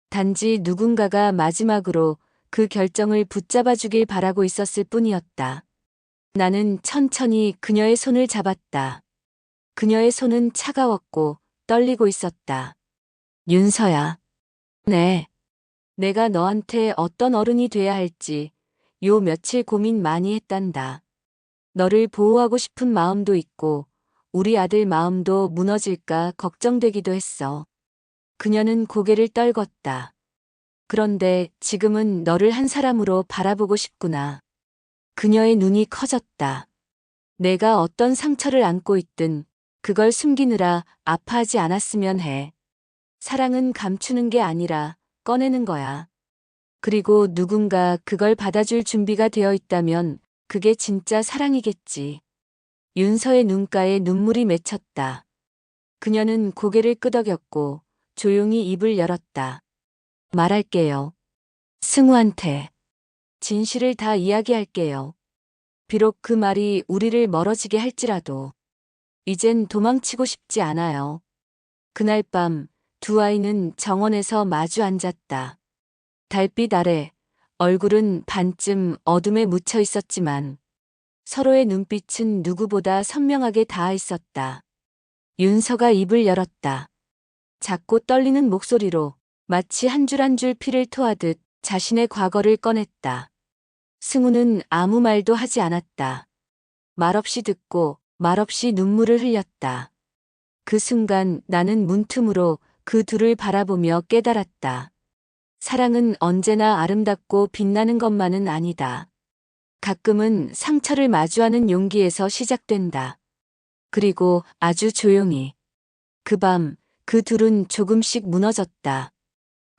단지 누군가가 마지막으로 그 결정을 붙잡아 주길 바라고 있었을 뿐이었다. 나는 천천히 그녀의 손을 잡았다. 그녀의 손은 차가웠고 떨리고 있었다. 윤서야. 네. 내가 너한테 어떤 어른이 돼야 할지 요 며칠 고민 많이 했단다. 너를 보호하고 싶은 마음도 있고 우리 아들 마음도 무너질까 걱정되기도 했어. 그녀는 고개를 떨궜다. 그런데 지금은 너를 한 사람으로 바라보고 싶구나. 그녀의 눈이 커졌다. 내가 어떤 상처를 안고 있든 그걸 숨기느라 아파하지 않았으면 해. 사랑은 감추는 게 아니라 꺼내는 거야. 그리고 누군가 그걸 받아줄 준비가 되어 있다면 그게 진짜 사랑이겠지. 윤서의 눈가에 눈물이 맺혔다. 그녀는 고개를 끄덕였고 조용히 입을 열었다. 말할게요. 승우한테. 진실을 다 이야기할게요. 비록 그 말이 우리를 멀어지게 할지라도. 이젠 도망치고 싶지 않아요. 그날 밤 두 아이는 정원에서 마주 앉았다. 달빛 아래 얼굴은 반쯤 어둠에 묻혀 있었지만 서로의 눈빛은 누구보다 선명하게 닿아 있었다. 윤서가 입을 열었다. 작고 떨리는 목소리로 마치 한 줄 한 줄 피를 토하듯 자신의 과거를 꺼냈다. 승우는 아무 말도 하지 않았다. 말없이 듣고 말없이 눈물을 흘렸다. 그 순간 나는 문틈으로 그 둘을 바라보며 깨달았다. 사랑은 언제나 아름답고 빛나는 것만은 아니다. 가끔은 상처를 마주하는 용기에서 시작된다. 그리고 아주 조용히. 그 밤, 그 둘은 조금씩 무너졌다.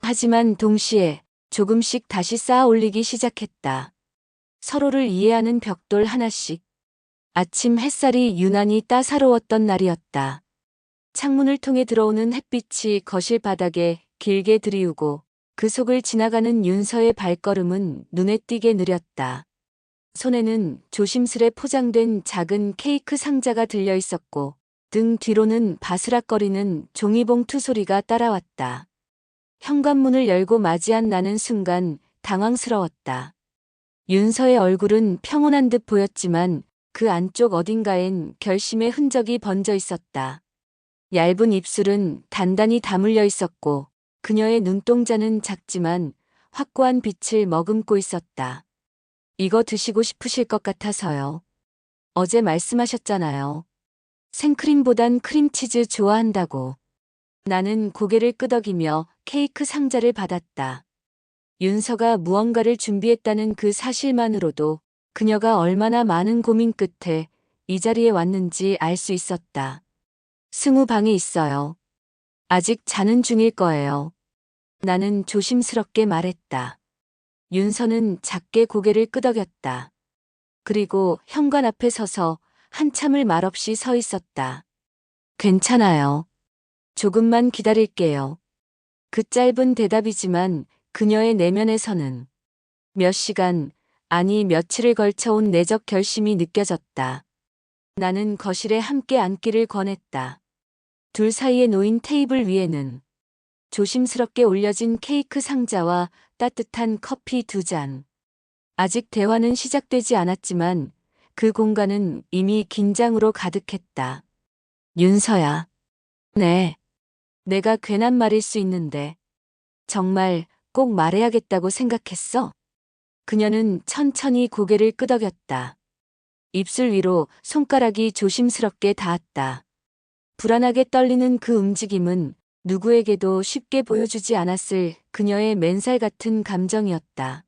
하지만 동시에 조금씩 다시 쌓아 올리기 시작했다. 서로를 이해하는 벽돌 하나씩. 아침 햇살이 유난히 따사로웠던 날이었다. 창문을 통해 들어오는 햇빛이 거실 바닥에 길게 드리우고 그 속을 지나가는 윤서의 발걸음은 눈에 띄게 느렸다. 손에는 조심스레 포장된 작은 케이크 상자가 들려 있었고 등 뒤로는 바스락거리는 종이봉투 소리가 따라왔다. 현관문을 열고 맞이한 나는 순간 당황스러웠다. 윤서의 얼굴은 평온한 듯 보였지만 그 안쪽 어딘가엔 결심의 흔적이 번져 있었다. 얇은 입술은 단단히 다물려 있었고 그녀의 눈동자는 작지만 확고한 빛을 머금고 있었다. 이거 드시고 싶으실 것 같아서요. 어제 말씀하셨잖아요. 생크림보단 크림치즈 좋아한다고. 나는 고개를 끄덕이며 케이크 상자를 받았다. 윤서가 무언가를 준비했다는 그 사실만으로도 그녀가 얼마나 많은 고민 끝에 이 자리에 왔는지 알 수 있었다. 승우 방에 있어요. 아직 자는 중일 거예요. 나는 조심스럽게 말했다. 윤서는 작게 고개를 끄덕였다. 그리고 현관 앞에 서서 한참을 말없이 서 있었다. 괜찮아요. 조금만 기다릴게요. 그 짧은 대답이지만 그녀의 내면에서는 몇 시간, 아니 며칠을 걸쳐온 내적 결심이 느껴졌다. 나는 거실에 함께 앉기를 권했다. 둘 사이에 놓인 테이블 위에는 조심스럽게 올려진 케이크 상자와 따뜻한 커피 2잔. 아직 대화는 시작되지 않았지만 그 공간은 이미 긴장으로 가득했다. 윤서야. 네. 내가 괜한 말일 수 있는데 정말 꼭 말해야겠다고 생각했어? 그녀는 천천히 고개를 끄덕였다. 입술 위로 손가락이 조심스럽게 닿았다. 불안하게 떨리는 그 움직임은 누구에게도 쉽게 보여주지 않았을 그녀의 맨살 같은 감정이었다.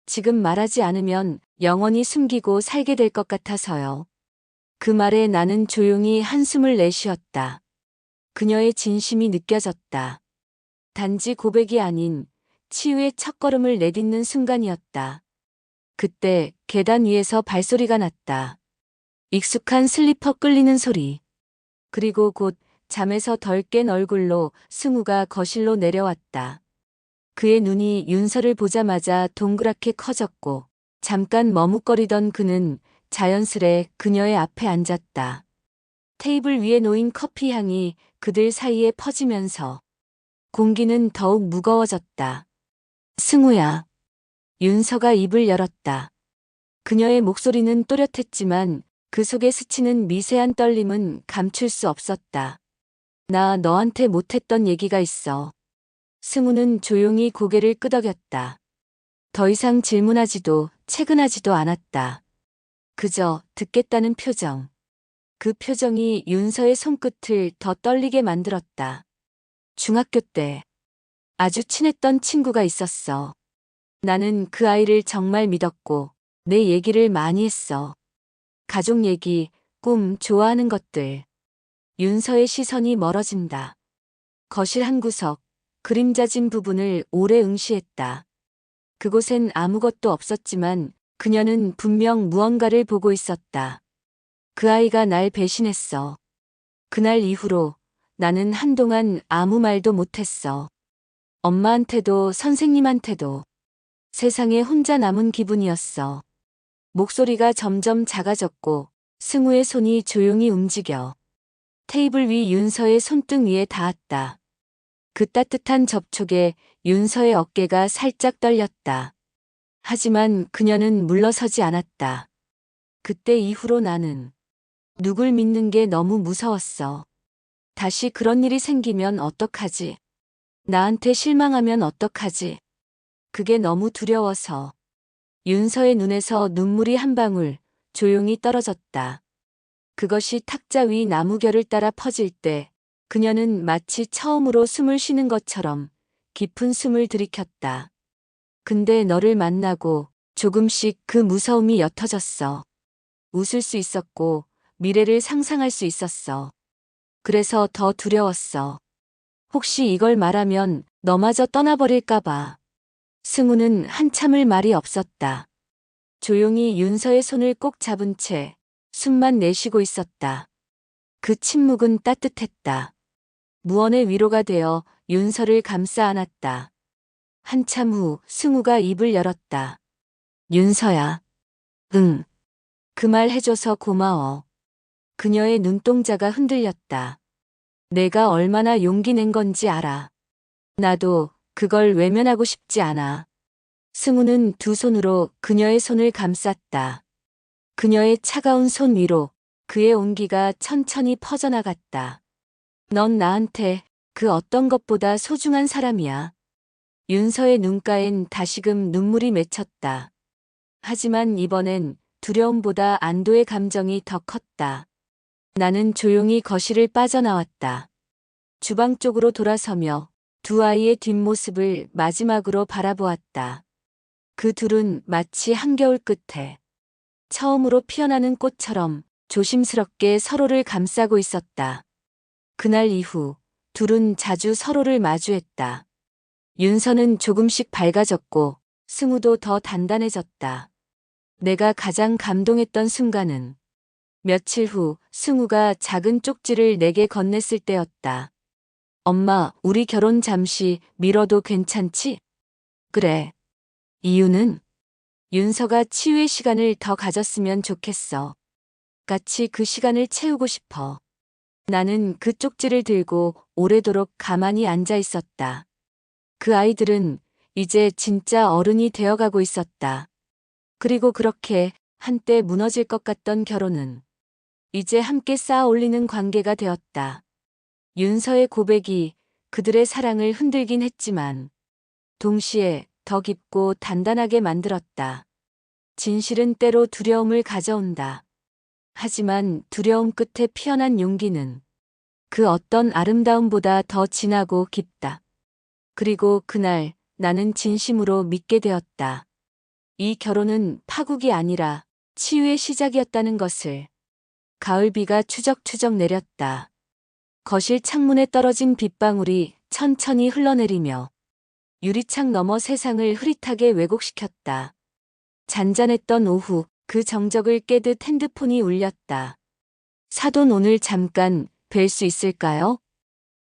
지금 말하지 않으면 영원히 숨기고 살게 될 것 같아서요. 그 말에 나는 조용히 한숨을 내쉬었다. 그녀의 진심이 느껴졌다. 단지 고백이 아닌 치유의 첫걸음을 내딛는 순간이었다. 그때 계단 위에서 발소리가 났다. 익숙한 슬리퍼 끌리는 소리. 그리고 곧 잠에서 덜 깬 얼굴로 승우가 거실로 내려왔다. 그의 눈이 윤서를 보자마자 동그랗게 커졌고 잠깐 머뭇거리던 그는 자연스레 그녀의 앞에 앉았다. 테이블 위에 놓인 커피 향이 그들 사이에 퍼지면서 공기는 더욱 무거워졌다. 승우야. 윤서가 입을 열었다. 그녀의 목소리는 또렷했지만 그 속에 스치는 미세한 떨림은 감출 수 없었다. 나 너한테 못했던 얘기가 있어. 승우는 조용히 고개를 끄덕였다. 더 이상 질문하지도 채근하지도 않았다. 그저 듣겠다는 표정. 그 표정이 윤서의 손끝을 더 떨리게 만들었다. 중학교 때 아주 친했던 친구가 있었어. 나는 그 아이를 정말 믿었고 내 얘기를 많이 했어. 가족 얘기, 꿈, 좋아하는 것들. 윤서의 시선이 멀어진다. 거실 한 구석, 그림자진 부분을 오래 응시했다. 그곳엔 아무것도 없었지만 그녀는 분명 무언가를 보고 있었다. 그 아이가 날 배신했어. 그날 이후로 나는 한동안 아무 말도 못했어. 엄마한테도 선생님한테도. 세상에 혼자 남은 기분이었어. 목소리가 점점 작아졌고 승우의 손이 조용히 움직여 테이블 위 윤서의 손등 위에 닿았다. 그 따뜻한 접촉에 윤서의 어깨가 살짝 떨렸다. 하지만 그녀는 물러서지 않았다. 그때 이후로 나는 누굴 믿는 게 너무 무서웠어. 다시 그런 일이 생기면 어떡하지? 나한테 실망하면 어떡하지? 그게 너무 두려워서. 윤서의 눈에서 눈물이 한 방울 조용히 떨어졌다. 그것이 탁자 위 나무결을 따라 퍼질 때 그녀는 마치 처음으로 숨을 쉬는 것처럼 깊은 숨을 들이켰다. 근데 너를 만나고 조금씩 그 무서움이 옅어졌어. 웃을 수 있었고 미래를 상상할 수 있었어. 그래서 더 두려웠어. 혹시 이걸 말하면 너마저 떠나버릴까 봐. 승우는 한참을 말이 없었다. 조용히 윤서의 손을 꼭 잡은 채 숨만 내쉬고 있었다. 그 침묵은 따뜻했다. 무언의 위로가 되어 윤서를 감싸 안았다. 한참 후 승우가 입을 열었다. 윤서야. 응. 그 말 해줘서 고마워. 그녀의 눈동자가 흔들렸다. 내가 얼마나 용기 낸 건지 알아. 나도 그걸 외면하고 싶지 않아. 승우는 두 손으로 그녀의 손을 감쌌다. 그녀의 차가운 손 위로 그의 온기가 천천히 퍼져나갔다. 넌 나한테 그 어떤 것보다 소중한 사람이야. 윤서의 눈가엔 다시금 눈물이 맺혔다. 하지만 이번엔 두려움보다 안도의 감정이 더 컸다. 나는 조용히 거실을 빠져나왔다. 주방 쪽으로 돌아서며 두 아이의 뒷모습을 마지막으로 바라보았다. 그 둘은 마치 한겨울 끝에 처음으로 피어나는 꽃처럼 조심스럽게 서로를 감싸고 있었다. 그날 이후 둘은 자주 서로를 마주했다. 윤서는 조금씩 밝아졌고 승우도 더 단단해졌다. 내가 가장 감동했던 순간은 며칠 후 승우가 작은 쪽지를 내게 건넸을 때였다. 엄마, 우리 결혼 잠시 미뤄도 괜찮지? 그래. 이유는? 윤서가 치유의 시간을 더 가졌으면 좋겠어. 같이 그 시간을 채우고 싶어. 나는 그 쪽지를 들고 오래도록 가만히 앉아 있었다. 그 아이들은 이제 진짜 어른이 되어가고 있었다. 그리고 그렇게 한때 무너질 것 같던 결혼은 이제 함께 쌓아 올리는 관계가 되었다. 윤서의 고백이 그들의 사랑을 흔들긴 했지만 동시에 더 깊고 단단하게 만들었다. 진실은 때로 두려움을 가져온다. 하지만 두려움 끝에 피어난 용기는 그 어떤 아름다움보다 더 진하고 깊다. 그리고 그날 나는 진심으로 믿게 되었다. 이 결혼은 파국이 아니라 치유의 시작이었다는 것을. 가을비가 추적추적 내렸다. 거실 창문에 떨어진 빗방울이 천천히 흘러내리며 유리창 너머 세상을 흐릿하게 왜곡시켰다. 잔잔했던 오후 그 정적을 깨듯 핸드폰이 울렸다. 사돈 오늘 잠깐 뵐 수 있을까요?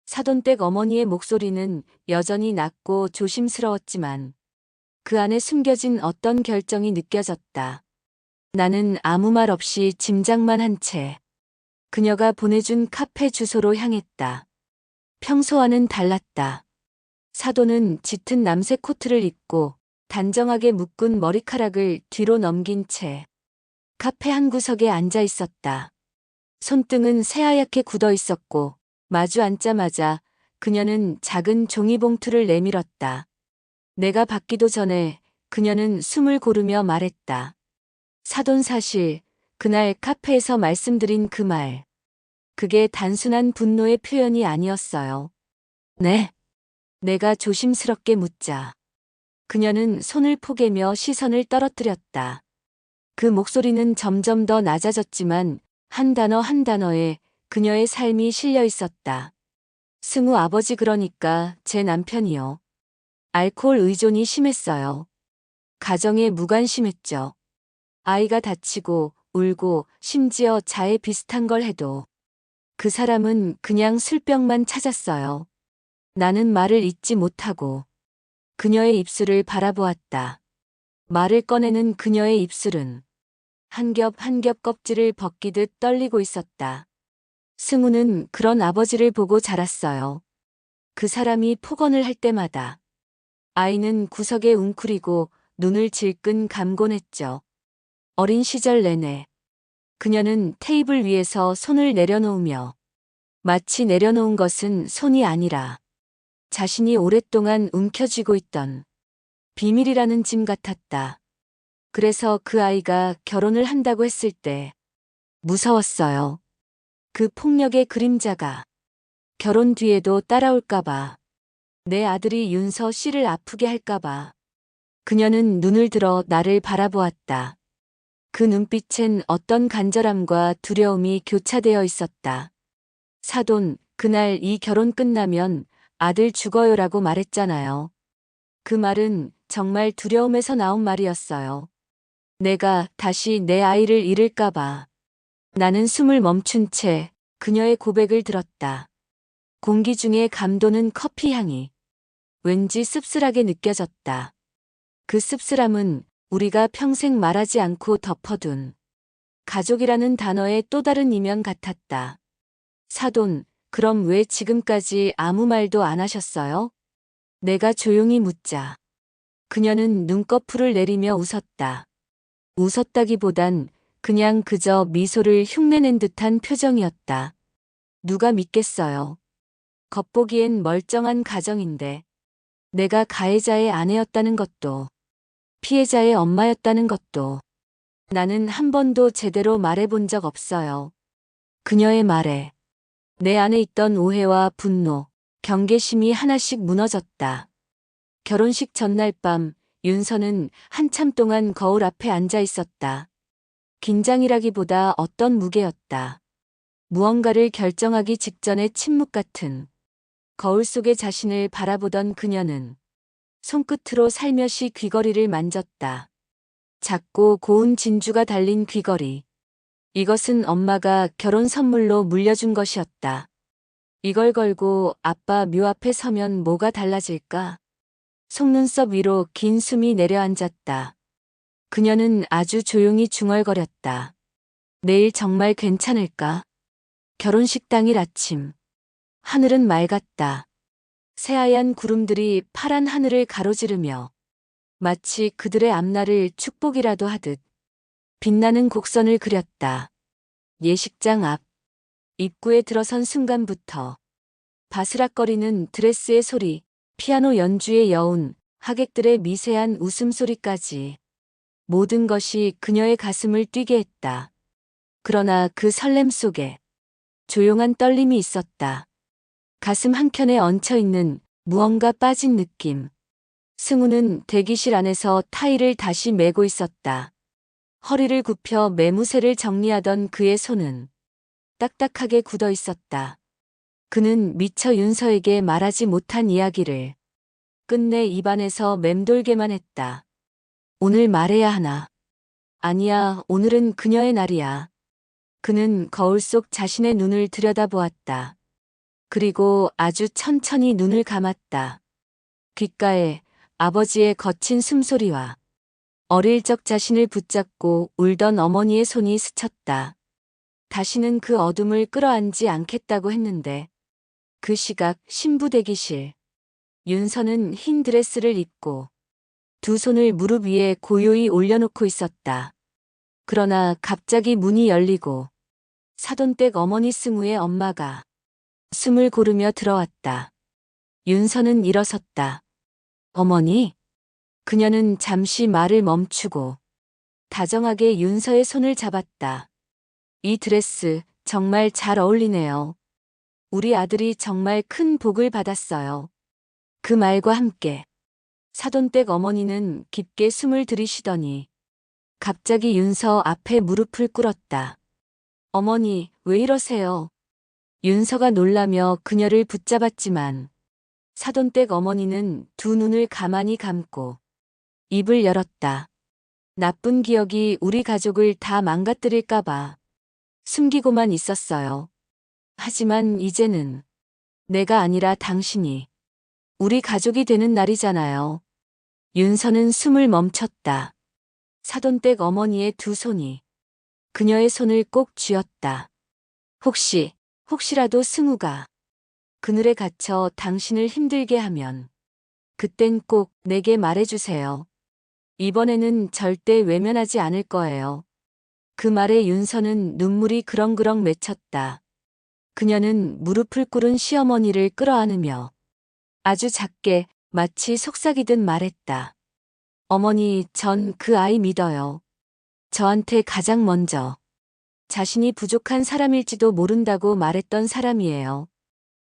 사돈댁 어머니의 목소리는 여전히 낮고 조심스러웠지만 그 안에 숨겨진 어떤 결정이 느껴졌다. 나는 아무 말 없이 짐작만 한 채 그녀가 보내준 카페 주소로 향했다. 평소와는 달랐다. 사돈은 짙은 남색 코트를 입고 단정하게 묶은 머리카락을 뒤로 넘긴 채 카페 한 구석에 앉아 있었다. 손등은 새하얗게 굳어 있었고 마주 앉자마자 그녀는 작은 종이봉투를 내밀었다. 내가 받기도 전에 그녀는 숨을 고르며 말했다. 사돈 사실 그날 카페에서 말씀드린 그 말. 그게 단순한 분노의 표현이 아니었어요. 네? 내가 조심스럽게 묻자. 그녀는 손을 포개며 시선을 떨어뜨렸다. 그 목소리는 점점 더 낮아졌지만 한 단어 한 단어에 그녀의 삶이 실려 있었다. 승우 아버지 그러니까 제 남편이요. 알코올 의존이 심했어요. 가정에 무관심했죠. 아이가 다치고 울고 심지어 자해 비슷한 걸 해도 그 사람은 그냥 술병만 찾았어요. 나는 말을 잇지 못하고 그녀의 입술을 바라보았다. 말을 꺼내는 그녀의 입술은 한 겹 한 겹 껍질을 벗기듯 떨리고 있었다. 승우는 그런 아버지를 보고 자랐어요. 그 사람이 폭언을 할 때마다 아이는 구석에 웅크리고 눈을 질끈 감곤 했죠. 어린 시절 내내 그녀는 테이블 위에서 손을 내려놓으며 마치 내려놓은 것은 손이 아니라 자신이 오랫동안 움켜쥐고 있던 비밀이라는 짐 같았다. 그래서 그 아이가 결혼을 한다고 했을 때 무서웠어요. 그 폭력의 그림자가 결혼 뒤에도 따라올까봐. 내 아들이 윤서 씨를 아프게 할까봐. 그녀는 눈을 들어 나를 바라보았다. 그 눈빛엔 어떤 간절함과 두려움이 교차되어 있었다. 사돈, 그날 이 결혼 끝나면 아들 죽어요라고 말했잖아요. 그 말은 정말 두려움에서 나온 말이었어요. 내가 다시 내 아이를 잃을까봐. 나는 숨을 멈춘 채 그녀의 고백을 들었다. 공기 중에 감도는 커피 향이 왠지 씁쓸하게 느껴졌다. 그 씁쓸함은 우리가 평생 말하지 않고 덮어둔 가족이라는 단어의 또 다른 이면 같았다. 사돈, 그럼 왜 지금까지 아무 말도 안 하셨어요? 내가 조용히 묻자. 그녀는 눈꺼풀을 내리며 웃었다. 웃었다기보단 그냥 그저 미소를 흉내낸 듯한 표정이었다. 누가 믿겠어요. 겉보기엔 멀쩡한 가정인데 내가 가해자의 아내였다는 것도 피해자의 엄마였다는 것도 나는 한 번도 제대로 말해본 적 없어요. 그녀의 말에 내 안에 있던 오해와 분노, 경계심이 하나씩 무너졌다. 결혼식 전날 밤 윤서는 한참 동안 거울 앞에 앉아 있었다. 긴장이라기보다 어떤 무게였다. 무언가를 결정하기 직전의 침묵 같은. 거울 속의 자신을 바라보던 그녀는 손끝으로 살며시 귀걸이를 만졌다. 작고 고운 진주가 달린 귀걸이. 이것은 엄마가 결혼 선물로 물려준 것이었다. 이걸 걸고 아빠 묘 앞에 서면 뭐가 달라질까? 속눈썹 위로 긴 숨이 내려앉았다. 그녀는 아주 조용히 중얼거렸다. 내일 정말 괜찮을까? 결혼식 당일 아침. 하늘은 맑았다. 새하얀 구름들이 파란 하늘을 가로지르며 마치 그들의 앞날을 축복이라도 하듯 빛나는 곡선을 그렸다. 예식장 앞. 입구에 들어선 순간부터 바스락거리는 드레스의 소리, 피아노 연주의 여운, 하객들의 미세한 웃음소리까지 모든 것이 그녀의 가슴을 뛰게 했다. 그러나 그 설렘 속에 조용한 떨림이 있었다. 가슴 한켠에 얹혀있는 무언가 빠진 느낌. 승우는 대기실 안에서 타일을 다시 메고 있었다. 허리를 굽혀 매무새를 정리하던 그의 손은 딱딱하게 굳어 있었다. 그는 미처 윤서에게 말하지 못한 이야기를 끝내 입안에서 맴돌게만 했다. 오늘 말해야 하나? 아니야, 오늘은 그녀의 날이야. 그는 거울 속 자신의 눈을 들여다보았다. 그리고 아주 천천히 눈을 감았다. 귓가에 아버지의 거친 숨소리와 어릴 적 자신을 붙잡고 울던 어머니의 손이 스쳤다. 다시는 그 어둠을 끌어안지 않겠다고 했는데 그 시각 신부 대기실. 윤서는 흰 드레스를 입고 두 손을 무릎 위에 고요히 올려놓고 있었다. 그러나 갑자기 문이 열리고 사돈댁 어머니 승우의 엄마가 숨을 고르며 들어왔다. 윤서는 일어섰다. 어머니? 그녀는 잠시 말을 멈추고 다정하게 윤서의 손을 잡았다. 이 드레스 정말 잘 어울리네요. 우리 아들이 정말 큰 복을 받았어요. 그 말과 함께 사돈댁 어머니는 깊게 숨을 들이쉬더니 갑자기 윤서 앞에 무릎을 꿇었다. 어머니, 왜 이러세요? 윤서가 놀라며 그녀를 붙잡았지만 사돈댁 어머니는 두 눈을 가만히 감고 입을 열었다. 나쁜 기억이 우리 가족을 다 망가뜨릴까봐 숨기고만 있었어요. 하지만 이제는 내가 아니라 당신이 우리 가족이 되는 날이잖아요. 윤서는 숨을 멈췄다. 사돈댁 어머니의 두 손이 그녀의 손을 꼭 쥐었다. 혹시라도 승우가 그늘에 갇혀 당신을 힘들게 하면 그땐 꼭 내게 말해주세요. 이번에는 절대 외면하지 않을 거예요. 그 말에 윤서는 눈물이 그렁그렁 맺혔다. 그녀는 무릎을 꿇은 시어머니를 끌어안으며 아주 작게 마치 속삭이듯 말했다. 어머니, 전 그 아이 믿어요. 저한테 가장 먼저 자신이 부족한 사람일지도 모른다고 말했던 사람이에요.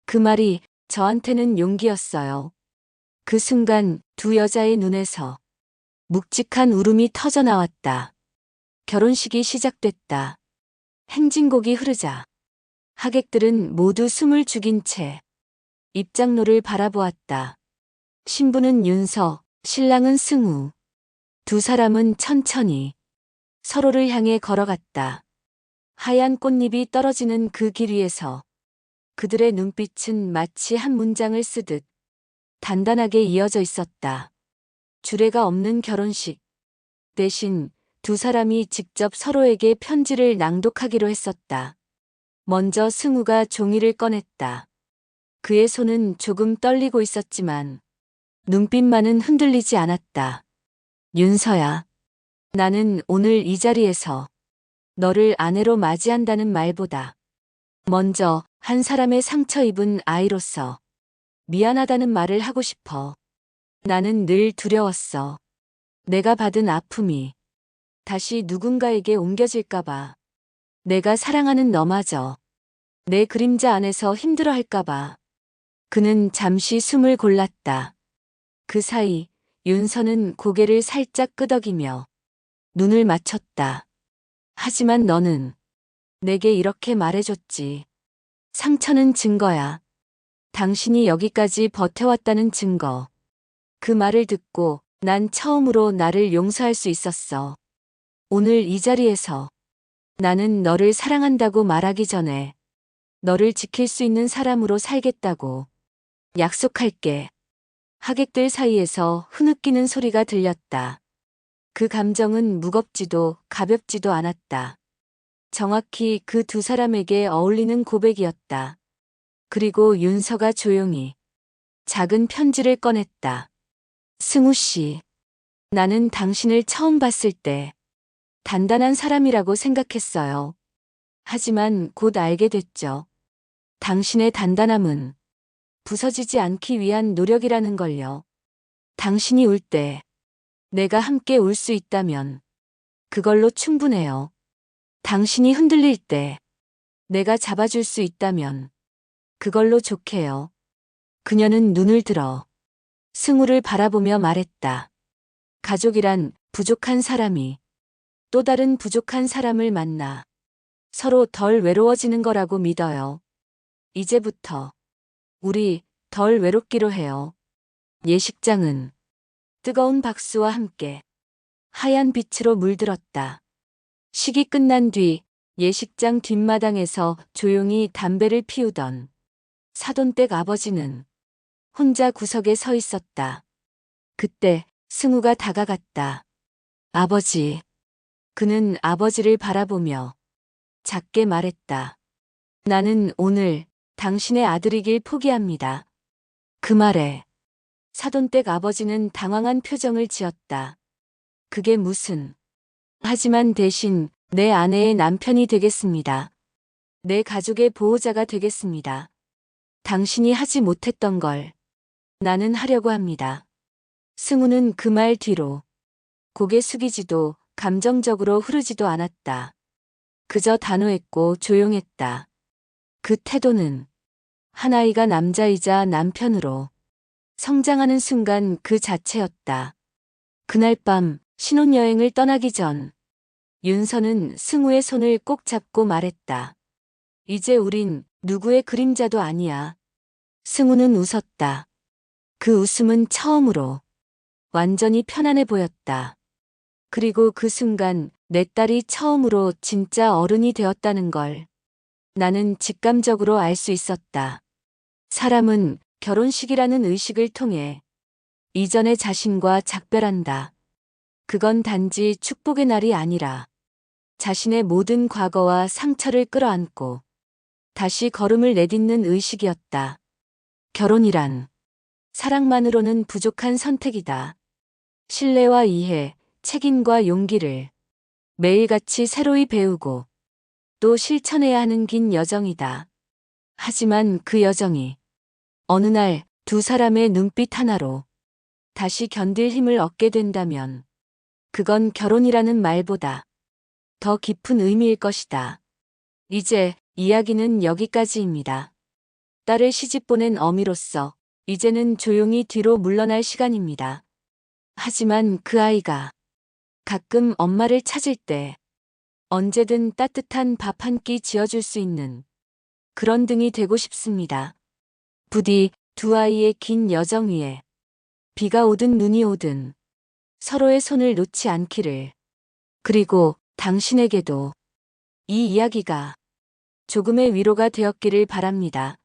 그 말이 저한테는 용기였어요. 그 순간 두 여자의 눈에서 묵직한 울음이 터져나왔다. 결혼식이 시작됐다. 행진곡이 흐르자 하객들은 모두 숨을 죽인 채 입장로를 바라보았다. 신부는 윤서, 신랑은 승우. 두 사람은 천천히 서로를 향해 걸어갔다. 하얀 꽃잎이 떨어지는 그 길 위에서 그들의 눈빛은 마치 한 문장을 쓰듯 단단하게 이어져 있었다. 주례가 없는 결혼식. 대신 두 사람이 직접 서로에게 편지를 낭독하기로 했었다. 먼저 승우가 종이를 꺼냈다. 그의 손은 조금 떨리고 있었지만 눈빛만은 흔들리지 않았다. 윤서야, 나는 오늘 이 자리에서 너를 아내로 맞이한다는 말보다 먼저 한 사람의 상처 입은 아이로서 미안하다는 말을 하고 싶어. 나는 늘 두려웠어. 내가 받은 아픔이 다시 누군가에게 옮겨질까봐. 내가 사랑하는 너마저 내 그림자 안에서 힘들어할까봐. 그는 잠시 숨을 골랐다. 그 사이 윤서는 고개를 살짝 끄덕이며 눈을 맞췄다. 하지만 너는 내게 이렇게 말해줬지. 상처는 증거야. 당신이 여기까지 버텨왔다는 증거. 그 말을 듣고 난 처음으로 나를 용서할 수 있었어. 오늘 이 자리에서 나는 너를 사랑한다고 말하기 전에 너를 지킬 수 있는 사람으로 살겠다고 약속할게. 하객들 사이에서 흐느끼는 소리가 들렸다. 그 감정은 무겁지도 가볍지도 않았다. 정확히 그 두 사람에게 어울리는 고백이었다. 그리고 윤서가 조용히 작은 편지를 꺼냈다. 승우 씨, 나는 당신을 처음 봤을 때 단단한 사람이라고 생각했어요. 하지만 곧 알게 됐죠. 당신의 단단함은 부서지지 않기 위한 노력이라는 걸요. 당신이 울 때 내가 함께 울 수 있다면 그걸로 충분해요. 당신이 흔들릴 때 내가 잡아줄 수 있다면 그걸로 좋게요. 그녀는 눈을 들어 승우를 바라보며 말했다. 가족이란 부족한 사람이 또 다른 부족한 사람을 만나 서로 덜 외로워지는 거라고 믿어요. 이제부터 우리 덜 외롭기로 해요. 예식장은 뜨거운 박수와 함께 하얀 빛으로 물들었다. 식이 끝난 뒤 예식장 뒷마당에서 조용히 담배를 피우던 사돈댁 아버지는 혼자 구석에 서 있었다. 그때 승우가 다가갔다. 아버지. 그는 아버지를 바라보며 작게 말했다. 나는 오늘 당신의 아들이길 포기합니다. 그 말에 사돈댁 아버지는 당황한 표정을 지었다. 그게 무슨... 하지만 대신 내 아내의 남편이 되겠습니다. 내 가족의 보호자가 되겠습니다. 당신이 하지 못했던 걸 나는 하려고 합니다. 승우는 그 말 뒤로 고개 숙이지도 감정적으로 흐르지도 않았다. 그저 단호했고 조용했다. 그 태도는 한 아이가 남자이자 남편으로 성장하는 순간 그 자체였다. 그날 밤 신혼여행을 떠나기 전 윤서는 승우의 손을 꼭 잡고 말했다. 이제 우린 누구의 그림자도 아니야. 승우는 웃었다. 그 웃음은 처음으로 완전히 편안해 보였다. 그리고 그 순간 내 딸이 처음으로 진짜 어른이 되었다는 걸 나는 직감적으로 알 수 있었다. 사람은 결혼식이라는 의식을 통해 이전의 자신과 작별한다. 그건 단지 축복의 날이 아니라 자신의 모든 과거와 상처를 끌어안고 다시 걸음을 내딛는 의식이었다. 결혼이란 사랑만으로는 부족한 선택이다. 신뢰와 이해, 책임과 용기를 매일같이 새로이 배우고 또 실천해야 하는 긴 여정이다. 하지만 그 여정이 어느 날 두 사람의 눈빛 하나로 다시 견딜 힘을 얻게 된다면 그건 결혼이라는 말보다 더 깊은 의미일 것이다. 이제 이야기는 여기까지입니다. 딸을 시집 보낸 어미로서 이제는 조용히 뒤로 물러날 시간입니다. 하지만 그 아이가 가끔 엄마를 찾을 때 언제든 따뜻한 밥 한 끼 지어줄 수 있는 그런 등이 되고 싶습니다. 부디 두 아이의 긴 여정 위에 비가 오든 눈이 오든 서로의 손을 놓지 않기를. 그리고 당신에게도 이 이야기가 조금의 위로가 되었기를 바랍니다.